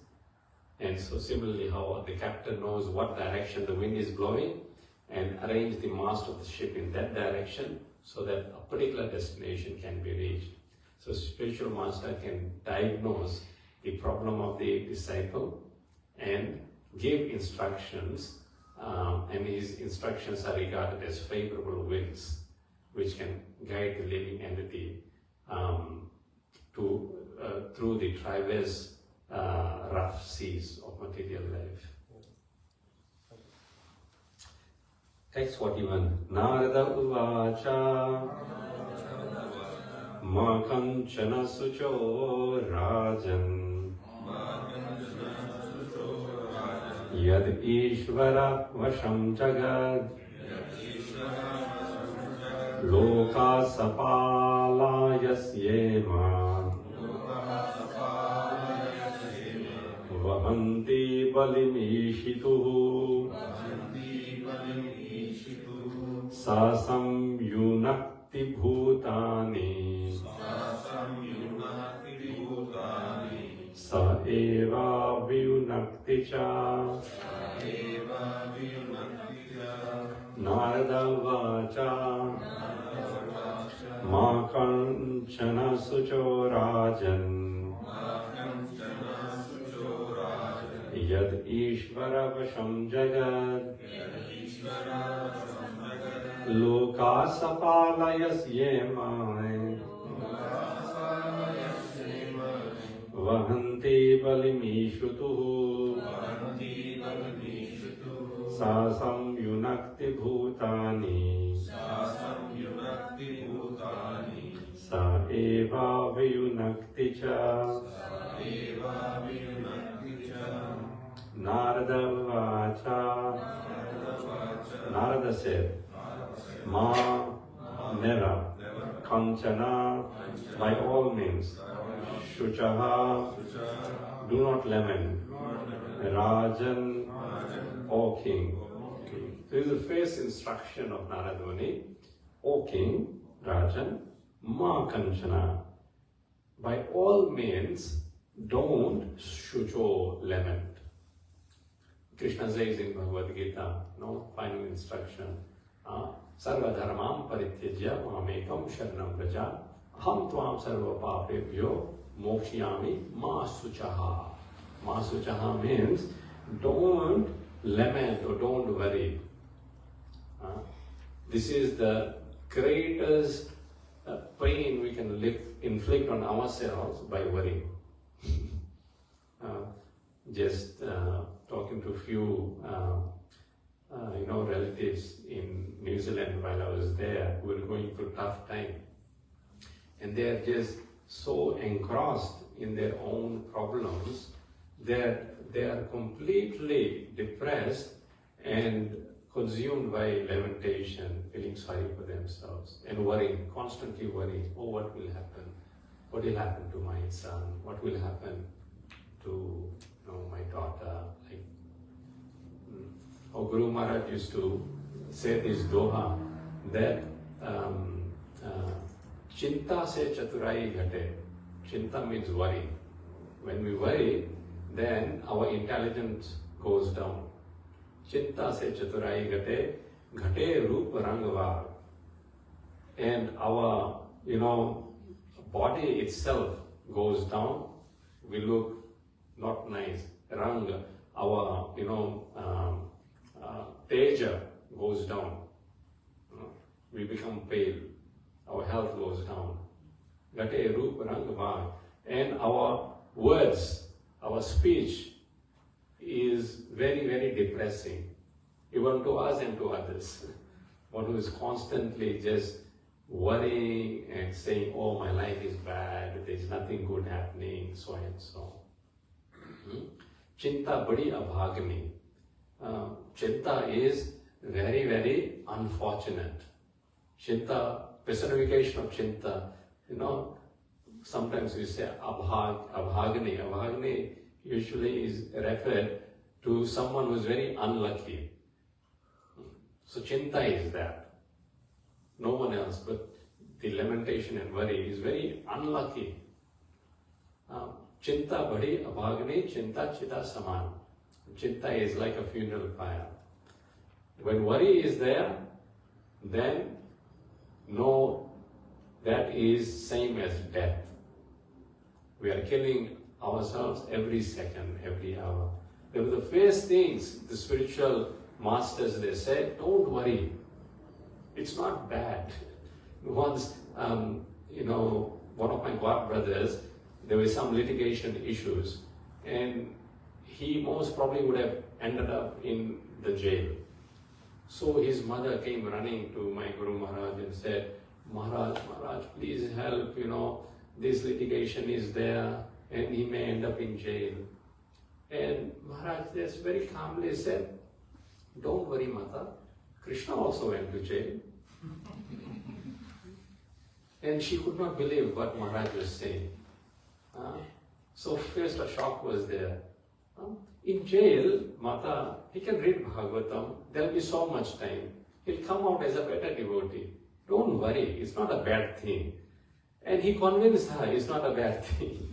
And so similarly, how the captain knows what direction the wind is blowing and arrange the mast of the ship in that direction so that a particular destination can be reached. So spiritual master can diagnose the problem of the disciple and give instructions, and his instructions are regarded as favorable winds, which can guide the living entity through the traverse rough seas of material life. Text 41. Narada uvacha ma kanchana sucho rajan yad ishvara vasham jagad loka sapala yasyema vahanti balimishituhu sasam yunakti bhutani sa eva vyunakti cha. Narada vacha ma kanchana sucho rajan yad ishvara vasham jagad loka sapalayas yemai vahanti balimishutuhu sasam yunakti bhutani sa eva vyunakti cha. Narada vacha. Narada said, ma, never, kanchana, by all means, shuchaha, do not lament, rajan, O king. This is the first instruction of Narada Muni. O king, rajan, ma kanchana, by all means, don't shucho, lament. Krishna says in Bhagavad Gita, final instruction, sarva dharmam parityajya mamekam sharanam vraja aham tvam sarva papebhyo mokshyami ma suchaha. Ma suchaha means don't lament or don't worry. This is the greatest pain we can inflict on ourselves by worrying. Talking to a few relatives in New Zealand while I was there, who were going through a tough time. And they are just so engrossed in their own problems that they are completely depressed and consumed by lamentation, feeling sorry for themselves and worrying, constantly worrying, oh, what will happen? What will happen to my son? What will happen to my daughter? Guru Maharaj used to say this doha that chinta se chaturai ghate. Chinta means worry. When we worry, then our intelligence goes down. Chinta se chaturai ghate, ghate roop rangva. And our, body itself goes down. We look not nice. Rang, our, teja goes down. We become pale. Our health goes down. Gate roop rang bhag. And our words, our speech is very, very depressing, even to us and to others. One who is constantly just worrying and saying, oh, my life is bad, there is nothing good happening, so and so. Chinta badi abhagni. Chinta is very, very unfortunate. Chinta, personification of Chinta, sometimes we say abhagni. Abhagni usually is referred to someone who is very unlucky. So Chinta is that. No one else, but the lamentation and worry is very unlucky. Chinta badi abhagni, chinta chita saman. Chinta is like a funeral pyre. When worry is there, then No, that is same as death. We are killing ourselves every second, every hour. They were the first things the spiritual masters, they said, don't worry. It's not bad. Once, one of my god brothers, there were some litigation issues, and he most probably would have ended up in the jail. So his mother came running to my Guru Maharaj and said, Maharaj, please help, this litigation is there and he may end up in jail. And Maharaj just very calmly said, don't worry, Mata, Krishna also went to jail. And she could not believe what Maharaj was saying. So first a shock was there. In jail, Mata, he can read Bhāgavatam, there will be so much time. He'll come out as a better devotee. Don't worry, it's not a bad thing. And he convinced her it's not a bad thing.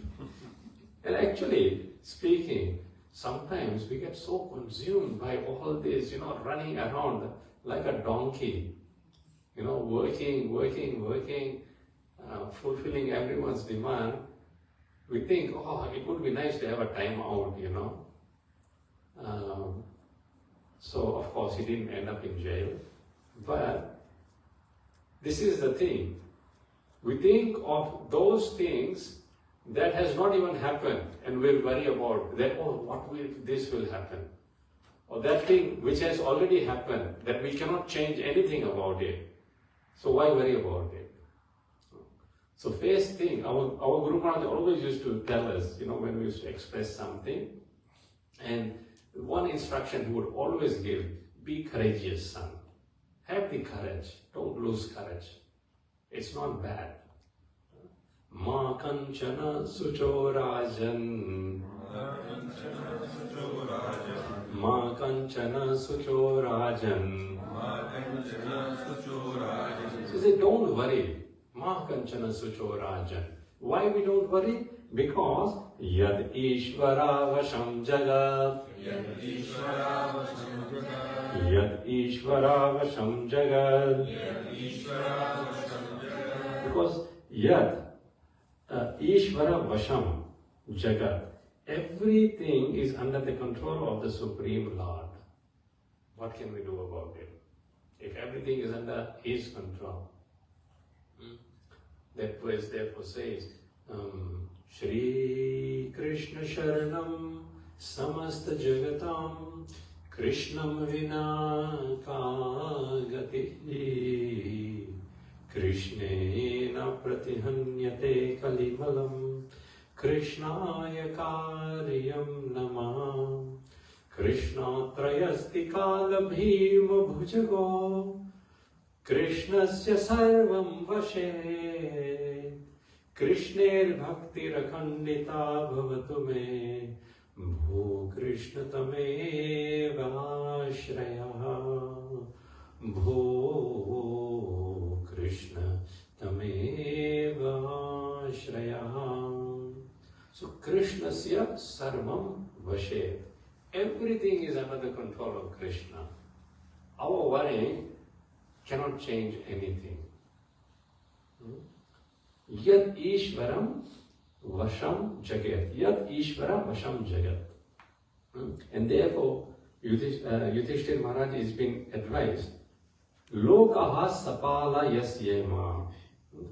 And actually, speaking, sometimes we get so consumed by all this, running around like a donkey, working, fulfilling everyone's demand. We think, it would be nice to have a time out, So, of course, he didn't end up in jail. But this is the thing. We think of those things that has not even happened and we'll worry about that, this will happen. Or that thing which has already happened, that we cannot change anything about it. So why worry about it? So first thing, our Guru Maharaj always used to tell us, when we used to express something, and one instruction he would always give, be courageous, son. Have the courage, don't lose courage. It's not bad. Ma kanchana suchorajan. Ma kanchana suchorajan. So he said, don't worry. Ma kanchana suchorajan. Why we don't worry? Because yad ishvara vasham jagat. Yad ishvara vasham jagat. Because yad ishvara vasham jagat. Everything is under the control of the Supreme Lord. What can we do about it? If everything is under His control. That verse therefore says, Shri Krishna Sharanam Samasta Jagatam Krishnam Vina Kagati Krishnena Pratihanyate Kalimalam Krishnaya Karyam Namam Krishna Trayasti Kala Bhima Bhujago Krishnasya Sarvam Vashe Krishner Bhakti Rakhandita Bhavatu Me Bho Krishna Tame Vashraya Bho Krishna Tame Vashraya. So Krishnasya Sarvam Vashe. Everything is under the control of Krishna. Our worry cannot change anything. Yad Ishvaram Vasham Jagat. Yad Ishvaram Vasham Jagat. And therefore, Yudhishthira Maharaj is being advised, Lokaha Sapala Yasyema.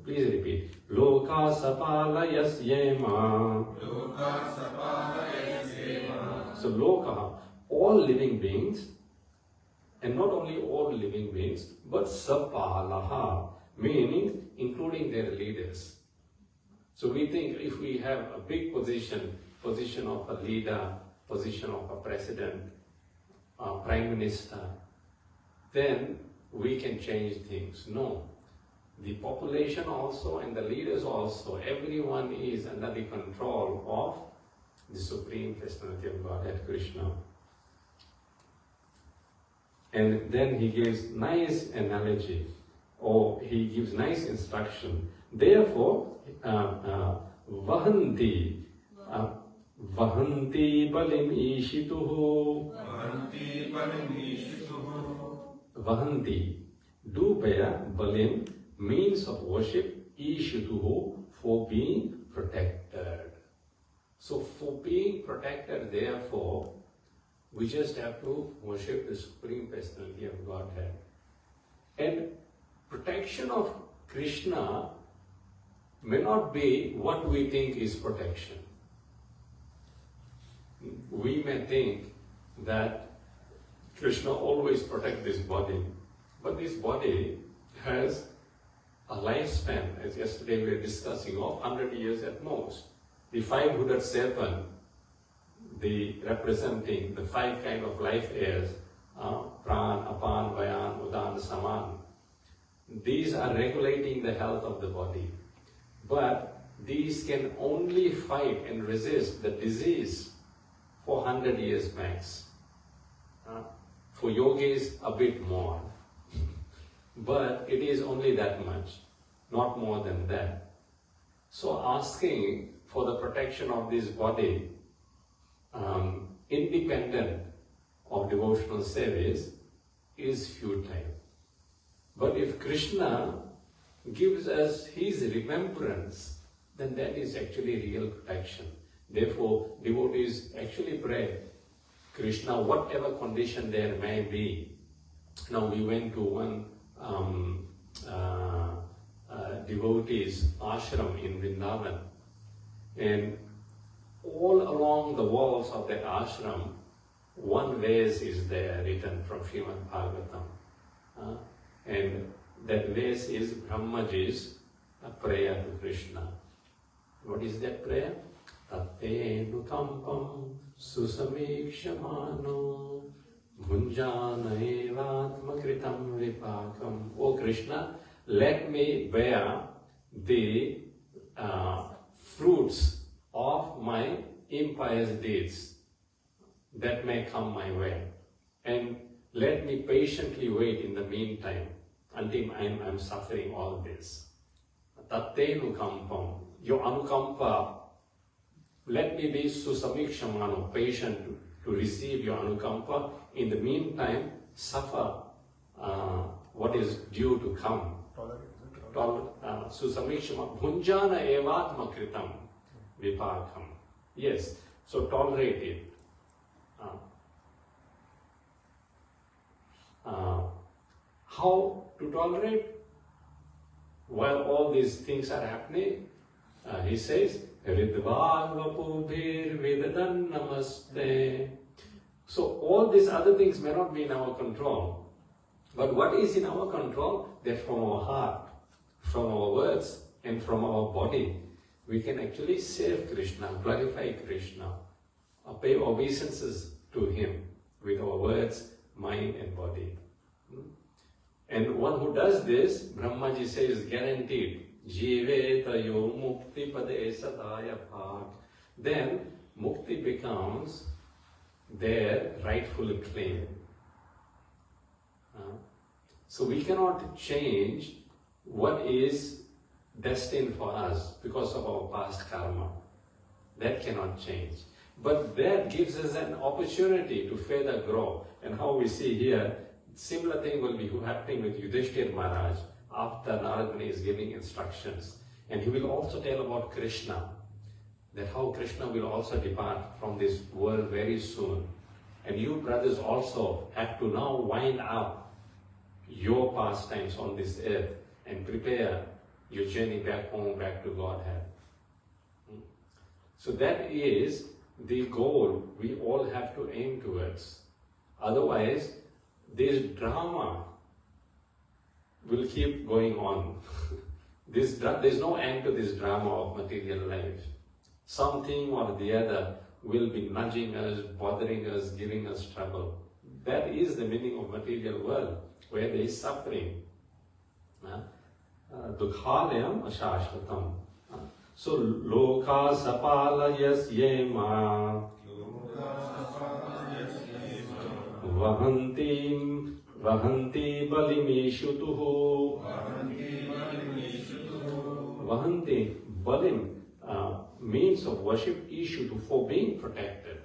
Please repeat. Loka Sapala Yasyema. Loka Sapala Yasyema. So Loka, all living beings, and not only all living beings, but Sapalaha, meaning including their leaders. So we think if we have a big position of a leader, position of a president, a prime minister, then we can change things. No. The population also and the leaders also, everyone is under the control of the Supreme Personality of Godhead, Krishna. And then he gives nice analogy, or he gives nice instruction. Therefore, vahanti balim ishituhu. Vahanti, do bear balim, means of worship, Ishutuhu, for being protected. So for being protected, therefore, we just have to worship the Supreme Personality of Godhead. And protection of Krishna may not be what we think is protection. We may think that Krishna always protects this body, but this body has a lifespan, as yesterday we were discussing, of 100 years at most. The 507, the representing the 5 kind of life airs, Pran, Apan, Vayan, Udan, Saman. These are regulating the health of the body. But these can only fight and resist the disease for 100 years max. For yogis, a bit more. But it is only that much, not more than that. So asking for the protection of this body, independent of devotional service, is futile. But if Krishna gives us his remembrance, then that is actually real protection. Therefore, devotees actually pray, Krishna, whatever condition there may be. Now we went to one devotee's ashram in Vrindavan, and all along the walls of that ashram, one verse is there written from Srīmad Bhāgavatam. And that verse is Brahmaji's prayer to Krishna. What is that prayer? Tatte nukampam susamikṣamano bhunjana evatmakritam vipakam. O Krishna, let me bear the fruits of my impious deeds that may come my way. And let me patiently wait in the meantime until I'm suffering all this. Tatte nukampam. Your anukampa, let me be susamikṣamano, patient to receive your anukampa. In the meantime, suffer what is due to come. Susamikṣamano, bhunjana evatmakritam vipakam. Yes, so tolerate it. How to tolerate? While all these things are happening, he says, namaste. So all these other things may not be in our control. But what is in our control? That from our heart, from our words, and from our body, we can actually serve Krishna, glorify Krishna, pay obeisances to him with our words, mind and body. And one who does this, Brahmaji says, guaranteed, jivetayo mukti pade sadaya bhag. Then mukti becomes their rightful claim. So we cannot change what is destined for us because of our past karma. That cannot change. But that gives us an opportunity to further grow. And how we see here, similar thing will be happening with Yudhishthira Maharaj after Narada is giving instructions. And he will also tell about Krishna, that how Krishna will also depart from this world very soon. And you brothers also have to now wind up your pastimes on this earth and prepare your journey back home, back to Godhead. So that is the goal we all have to aim towards. Otherwise, this drama will keep going on. There's no end to this drama of material life. Something or the other will be nudging us, bothering us, giving us trouble. That is the meaning of material world, where there is suffering. Dukhalayam ashashvatam. So, loka sapalayas yema vahanti balimeshutuhu. Vahanti balim means of worship, ishutu, for being protected.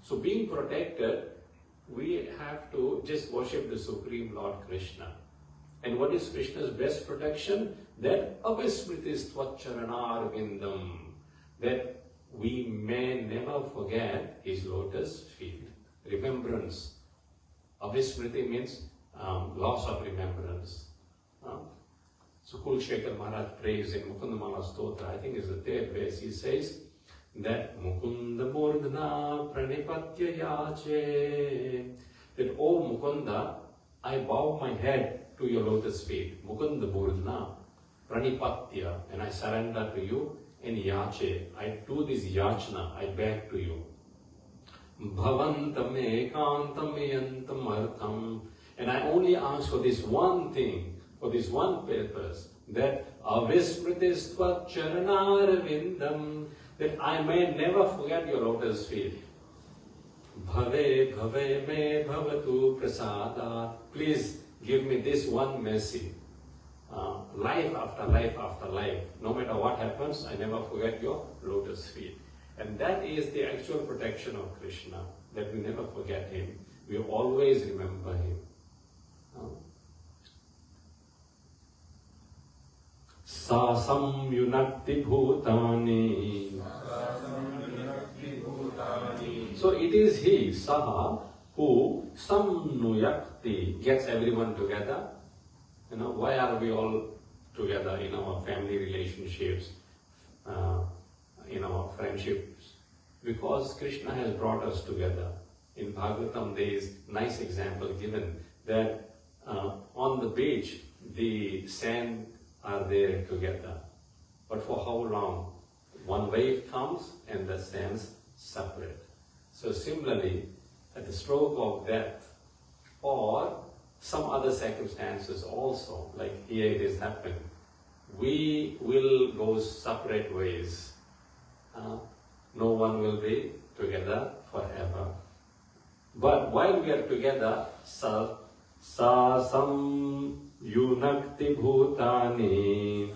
So being protected, we have to just worship the Supreme Lord Krishna. And what is Krishna's best protection? That avismritis tvaccharanarvindam, that we may never forget his lotus feet. Remembrance. Avismriti means loss of remembrance. So Kulshekar Maharaj prays in Mukundamala Stotra, I think it's the third verse, he says that Mukunda Murdna Pranipatya Yache, that oh Mukunda, I bow my head to your lotus feet. Mukunda Murdna Pranipatya, and I surrender to you. And Yache, I do this yachna, I beg to you. Bhavantam ekantam yantam artham, and I only ask for this one thing, for this one purpose, that avismritis tvaccharanarvindam, that I may never forget your lotus feet. Bhave bhave me bhavatu prasada, please give me this one mercy. Life after life after life, no matter what happens, I never forget your lotus feet. And that is the actual protection of Krishna, that we never forget him, we always remember him. Sasam yunakti bhutani. So it is he, Saha, who samnuyakti, gets everyone together. Why are we all together in our family relationships, in our friendships? Because Krishna has brought us together. In Bhāgavatam there is a nice example given that on the beach the sand are there together. But for how long? One wave comes and the sands separate. So similarly, at the stroke of death or some other circumstances also, like here it is happening, we will go separate ways. No one will be together forever. But while we are together, Sasam yunakti bhutani.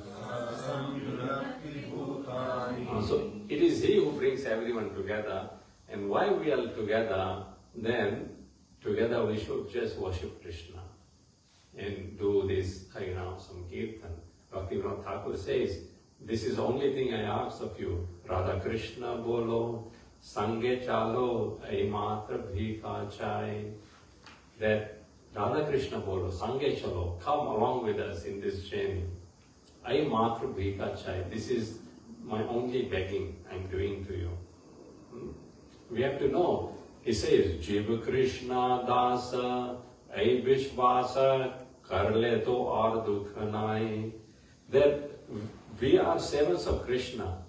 So it is he who brings everyone together, and while we are together, then together we should just worship Krishna and do this Harinam Sankirtan. Bhaktivinoda Thakur says, this is the only thing I ask of you. Radha Krishna bolo, Sange chalo, ai matra bhika chai. That Radha Krishna bolo, Sange chalo, come along with us in this journey. Ai matra bhika chai. This is my only begging I'm doing to you. We have to know. He says, Jiva Krishna dasa, ai vishvasa, karle to ar dukhanai. That we are servants of Krishna.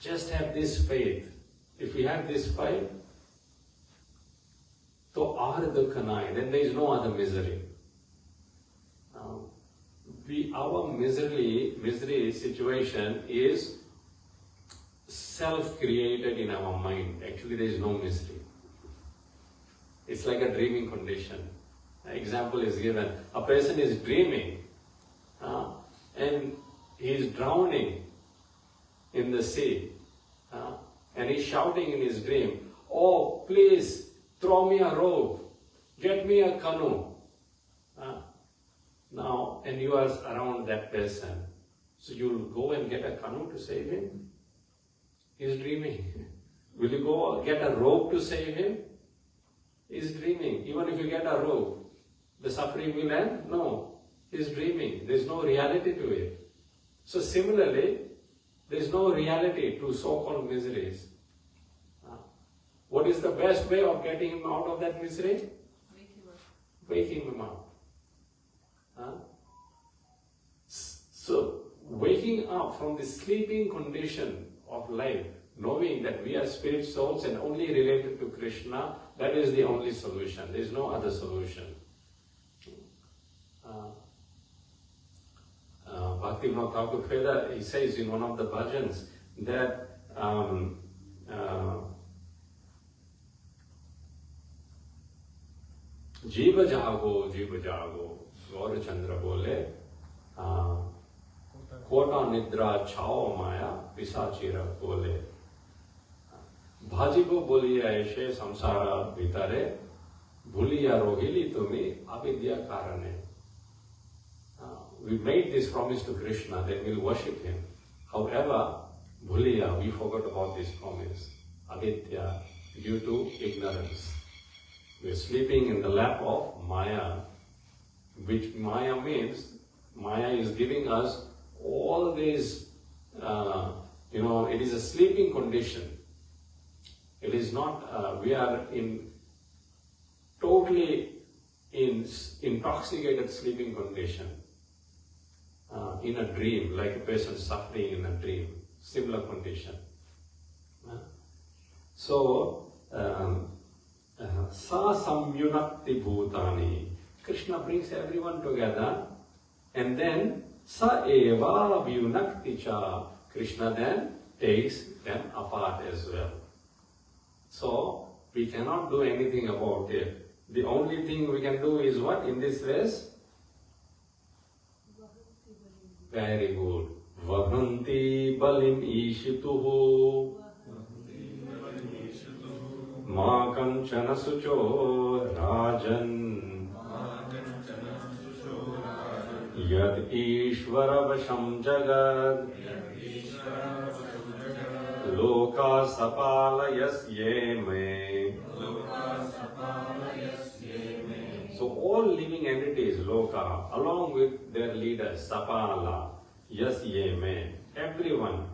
Just have this faith. If we have this faith, to ar dukhanai, then there is no other misery. Our misery situation is self-created in our mind. Actually, there is no misery. It's like a dreaming condition. An example is given. A person is dreaming and he is drowning in the sea. And he's shouting in his dream, oh, please throw me a rope, get me a canoe. Now, and you are around that person. So you'll go and get a canoe to save him? He's dreaming. Will you go get a rope to save him? He's dreaming. Even if you get a rope, the suffering will end? No. He's dreaming. There's no reality to it. So similarly, there's no reality to so-called miseries. What is the best way of getting him out of that misery? Waking him up. So, waking up from the sleeping condition of life, knowing that we are spirit souls and only related to Krishna, that is the only solution. There is no other solution. Bhaktivinoda Thakur further, he says in one of the bhajans that Jiva jago, Gaura Chandra bole, Kota nidra chao maya, pisachira bole. Bhajibo boliya eshe samsara vitare, bhuliya rohili tumi avidya karane. we made this promise to Krishna, then we'll worship him. However, Bhuliya, we forgot about this promise. Aditya, due to ignorance. We're sleeping in the lap of Maya, which Maya means, Maya is giving us all these, it is a sleeping condition. It is not, we are in totally intoxicated sleeping condition. In a dream, like a person suffering in a dream, similar condition. So, sa samyunakti bhutani. Krishna brings everyone together, and then sa eva vyunakti cha. Krishna then takes them apart as well. So, we cannot do anything about it. The only thing we can do is what in this verse? Very good. Vahanti balim ishituhu ma kanchana sucho rajan yad ishvara vasham jagad loka sapalayas yeme. So all living entities, Loka, along with their leaders, Sapala, Yas Yeme, everyone,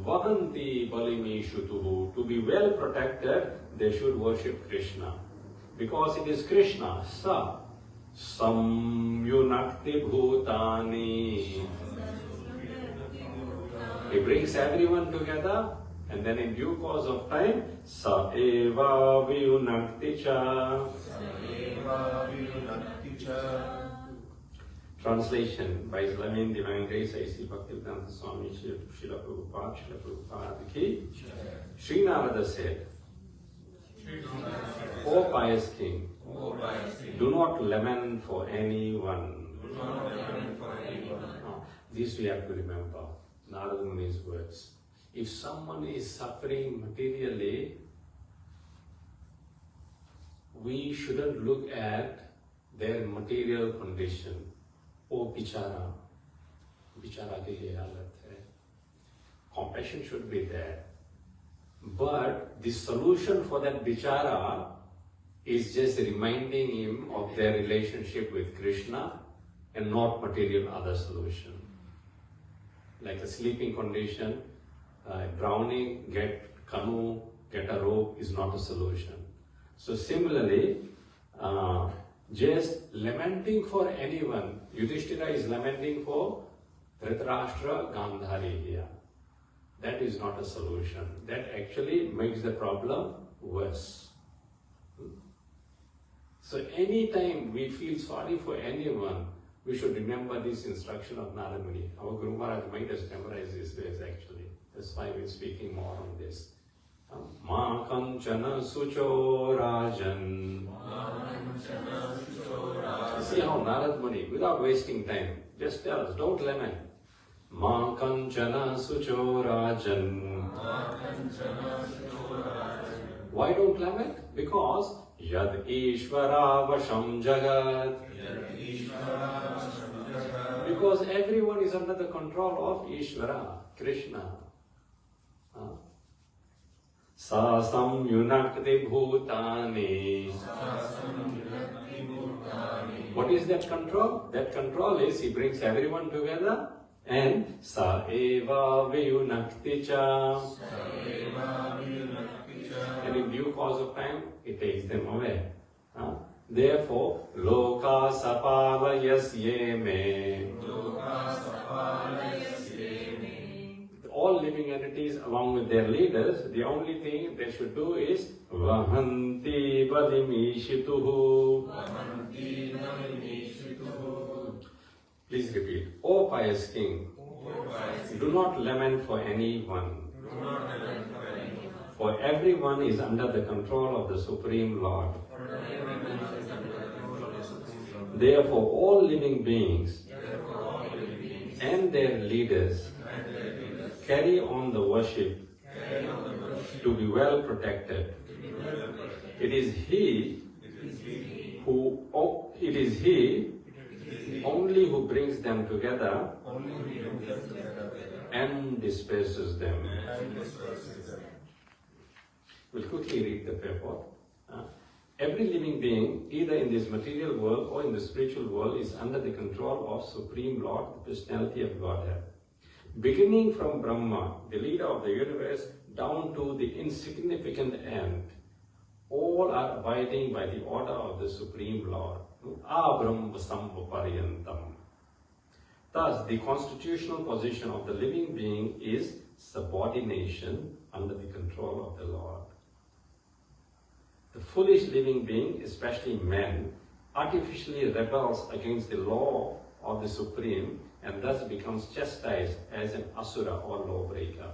Vahanti Balimi Shutuhu, to be well protected, they should worship Krishna. Because it is Krishna, Sa, Samyunakti Bhutani. He brings everyone together, and then in due course of time, Sa Eva Vyunakti Cha. Translation by Islamic Divine Grace, A.C. Bhaktivedanta Swami Srila Prabhupada ki. Sri Narada said, O pious king, do not lament for anyone. This we have to remember, Narada Muni's words. If someone is suffering materially, we shouldn't look at their material condition. Oh, bichara ke ye halat hai. Compassion should be there. But the solution for that bichara is just reminding him of their relationship with Krishna and not material other solution. Like a sleeping condition, drowning, get canoe, get a rope is not a solution. So similarly, just lamenting for anyone, Yudhishthira is lamenting for Dhṛtarāṣṭra, Gandhari here. That is not a solution. That actually makes the problem worse. So anytime we feel sorry for anyone, we should remember this instruction of Narada Muni. Our Guru Maharaj made us memorize this verse actually. That's why we're speaking more on this. Ma kanchana sucho rajan. See how Narada Muni, without wasting time, just tell us, don't lament. Ma kanchana sucho rajan. Why don't lament? Because yad ishvara vasham jagat. Because everyone is under the control of Ishvara, Krishna. Sa samyunakti bhutani. What is that control? That control is he brings everyone together and sa eva vyunakti cha. And in due course of time, he takes them away. Therefore, loka sapala yasyeme. All living entities along with their leaders, the only thing they should do is vahanti badimishituhu. Please repeat. O pious king, do not lament for anyone. For everyone is under the control of the Supreme Lord. Therefore, all living beings and their leaders carry on the worship to be well protected. It is he only who brings them together only who brings them together and disperses them. and disperses them. We'll quickly read the purport. Every living being, either in this material world or in the spiritual world, is under the control of Supreme Lord, the personality of Godhead. Beginning from Brahma, the leader of the universe, down to the insignificant ant, all are abiding by the order of the Supreme Lord. Abrahma Sambhaparyantam. Thus, the constitutional position of the living being is subordination under the control of the Lord. The foolish living being, especially man, artificially rebels against the law of the Supreme and thus becomes chastised as an asura or lawbreaker.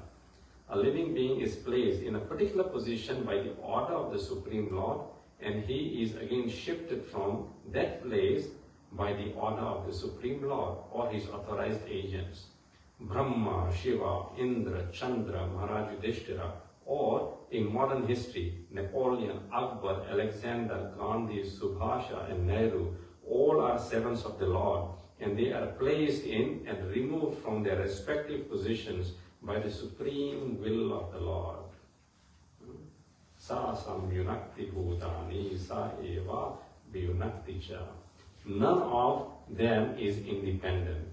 A living being is placed in a particular position by the order of the Supreme Lord, and he is again shifted from that place by the order of the Supreme Lord or his authorized agents. Brahma, Shiva, Indra, Chandra, Maharaj Yudhishthira, or in modern history, Napoleon, Akbar, Alexander, Gandhi, Subhasha, and Nehru, all are servants of the Lord, and they are placed in and removed from their respective positions by the supreme will of the Lord. Sa samyunakti bhutani sa eva vyunakti cha. None of them is independent.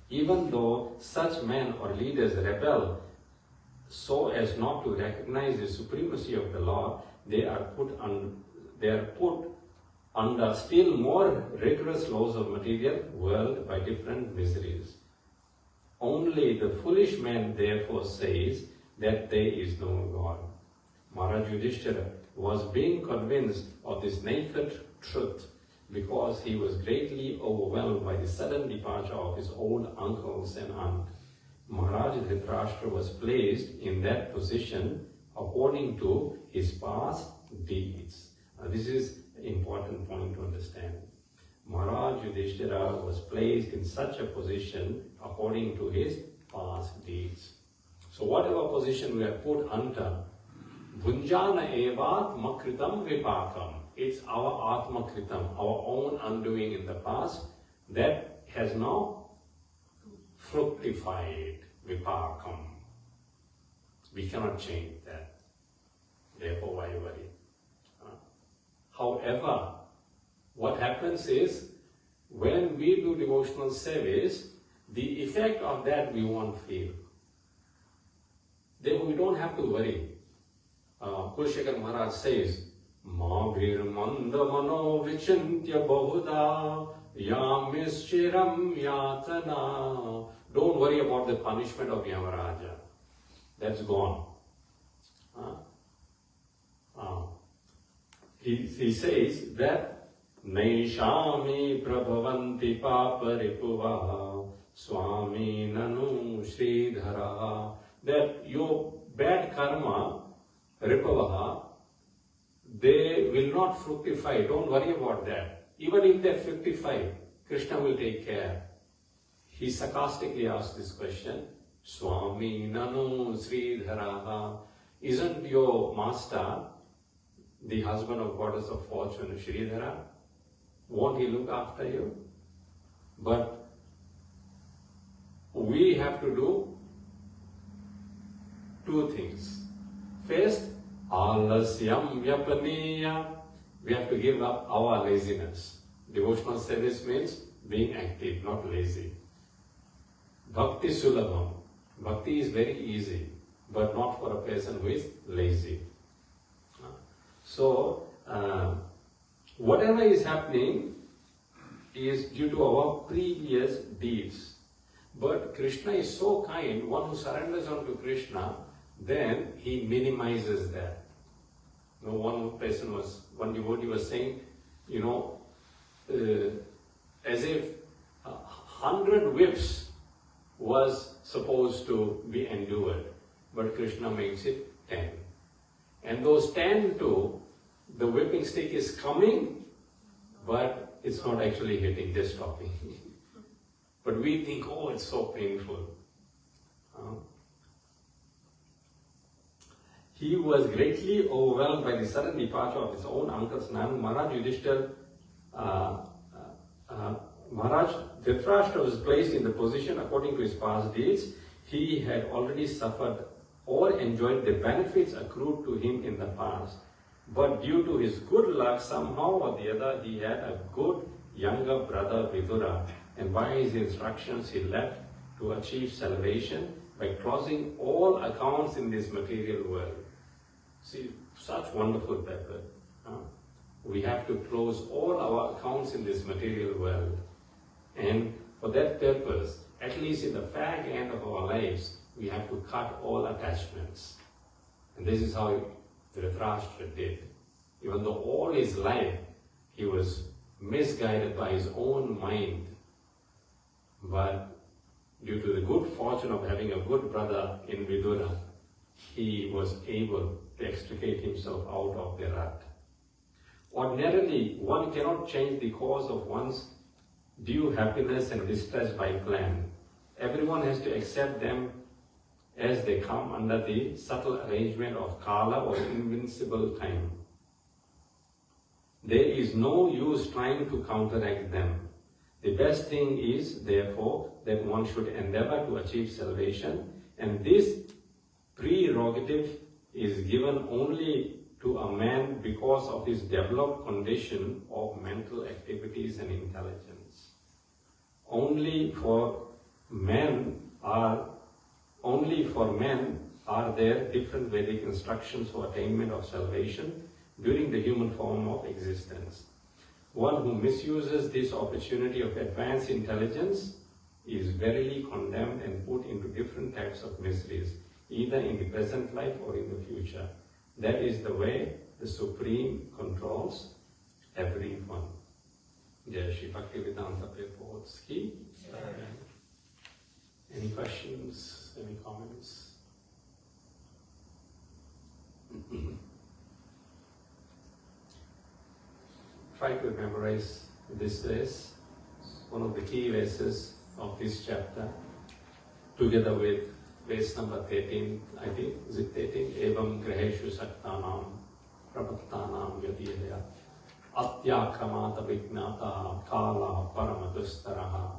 Even though such men or leaders rebel so as not to recognize the supremacy of the Lord, they are put under still more rigorous laws of material world by different miseries. Only the foolish man therefore says that there is no God. Maharaj Yudhishthira was being convinced of this naked truth because he was greatly overwhelmed by the sudden departure of his old uncles and aunt. Maharaj Dhṛtarāṣṭra was placed in that position according to his past deeds. This is an important point to understand. Maharaj Yudhishthira was placed in such a position according to his past deeds. So whatever position we are put under, Bhunjana evat makritam vipakam. It's our atma kritam, our own undoing in the past that has now fructified vipakam. We cannot change that. Therefore, why worry? However, what happens is, when we do devotional service, the effect of that we won't feel. Therefore, we don't have to worry. Kulshekar Maharaj says, Ma bhir manda mano vichintya bahuda yamischiram yatana. Don't worry about the punishment of Yamaraja. That's gone. He says that Naishami prabhavanti paparipuvaha swami nanu Sridharaha. That your bad karma, ripavaha, they will not fructify. Don't worry about that. Even if they fructify, Krishna will take care. He sarcastically asked this question, Swami nanu Sridharaha. Isn't your master the husband of goddess of fortune, Sridhara? Won't he look after you? But we have to do two things. First, alasyam vyapaniya. We have to give up our laziness. Devotional service means being active, not lazy. Bhakti sulabham. Bhakti is very easy, but not for a person who is lazy. So, whatever is happening is due to our previous deeds. But Krishna is so kind, one who surrenders unto Krishna, then he minimizes that. You know, one devotee was saying, as if 100 whips was supposed to be endured, but Krishna makes it 10. And those 10 too, the whipping stick is coming, but it's not actually hitting, just stopping. But we think, oh, it's so painful. He was greatly overwhelmed by the sudden departure of his own uncle's name. Maharaj Maharaj Dhṛtarāṣṭra was placed in the position according to his past deeds. He had already suffered or enjoyed the benefits accrued to him in the past. But due to his good luck, somehow or the other, he had a good younger brother Vidura, and by his instructions he left to achieve salvation by closing all accounts in this material world. See, such wonderful purpose. We have to close all our accounts in this material world. And for that purpose, at least in the fag end of our lives, we have to cut all attachments. And this is how Dhṛtarāṣṭra did. Even though all his life he was misguided by his own mind, but due to the good fortune of having a good brother in Vidura, he was able to extricate himself out of the rut. Ordinarily, one cannot change the cause of one's due happiness and distress by plan. Everyone has to accept them as they come under the subtle arrangement of Kala or invincible time. There is no use trying to counteract them. The best thing is, therefore, that one should endeavor to achieve salvation, and this prerogative is given only to a man because of his developed condition of mental activities and intelligence. Only for men are there different Vedic instructions for attainment of salvation during the human form of existence. One who misuses this opportunity of advanced intelligence is verily condemned and put into different types of miseries, either in the present life or in the future. That is the way the Supreme controls everyone. Jai Shri Bhaktivedanta Prabhu's Ki. Any questions? Any comments? Try to memorize this verse, one of the key verses of this chapter, together with verse number 13, I think, is it 13? Evam graheshu saktanam prabhattanam yadiyaya atyakramata vignata kala paramadustaraha.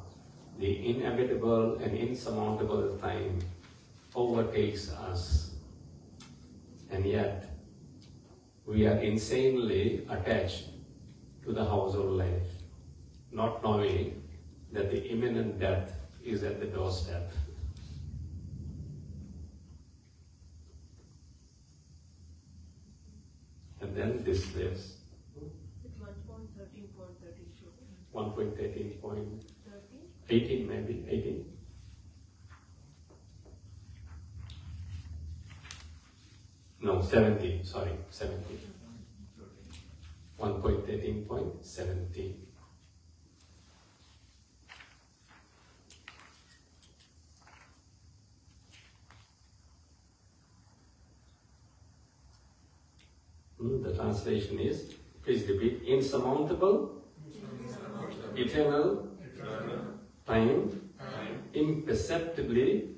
The inevitable and insurmountable time overtakes us, and yet we are insanely attached to the household life, not knowing that the imminent death is at the doorstep. And then this verse. 1.13.18 maybe, 18. No, 17, sorry, 17. 1.13.17. The translation is, please repeat, insurmountable, eternal, time, imperceptibly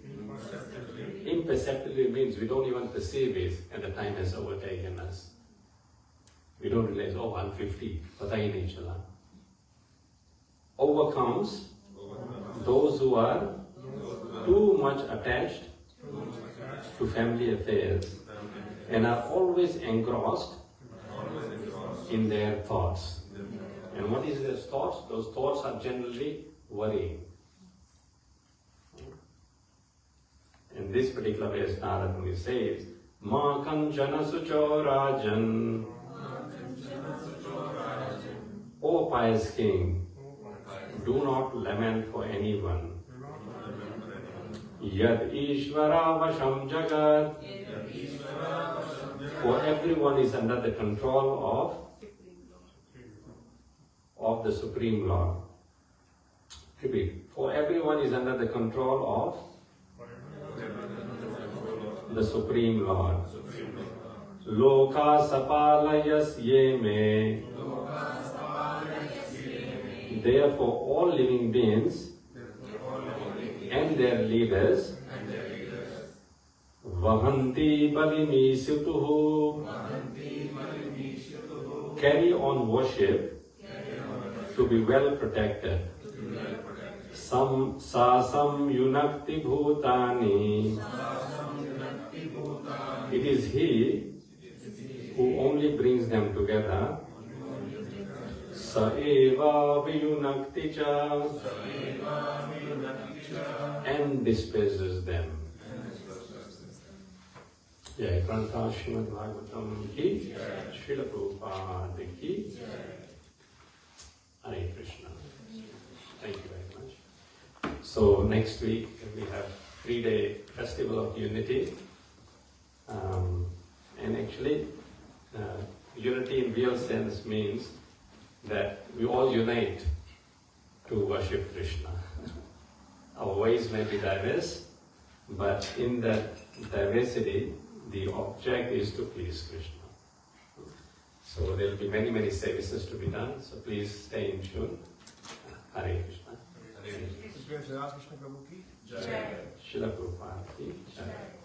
means we don't even perceive it and the time has overtaken us. We don't realize, oh, 150, pata hi nahi chala. Overcomes those who are too much attached to family affairs and are always engrossed in their thoughts. And what is their thoughts? Those thoughts are generally worrying. In this particular verse, Narad Muni says, Ma kanchana sucho rajan. O pious king, do not lament for anyone. Yad Ishvara Vasham Jagat. For everyone is under the control of the Supreme Lord. Repeat. For everyone is under the control of the Supreme Lord. Loka sapalayas yeme. Therefore, all living beings and their leaders vahanti balimisutuhu carry on worship to be well protected. Sasam yunakti bhutani. It is He who only brings them together. Sa eva viyunakti cha. And disperses them. Jai Canto srimadbhagavatam ki, Srila Prabhupada ki. Harekrishna. Thank you very much. So next week we have 3-day Festival of Unity. And actually, unity in real sense means that we all unite to worship Krishna. Our ways may be diverse, but in that diversity, the object is to please Krishna. So there will be many, many services to be done, so please stay in tune. Hare Krishna. Harekrishna Prabhu ki Srila Prabhupada ki Jai.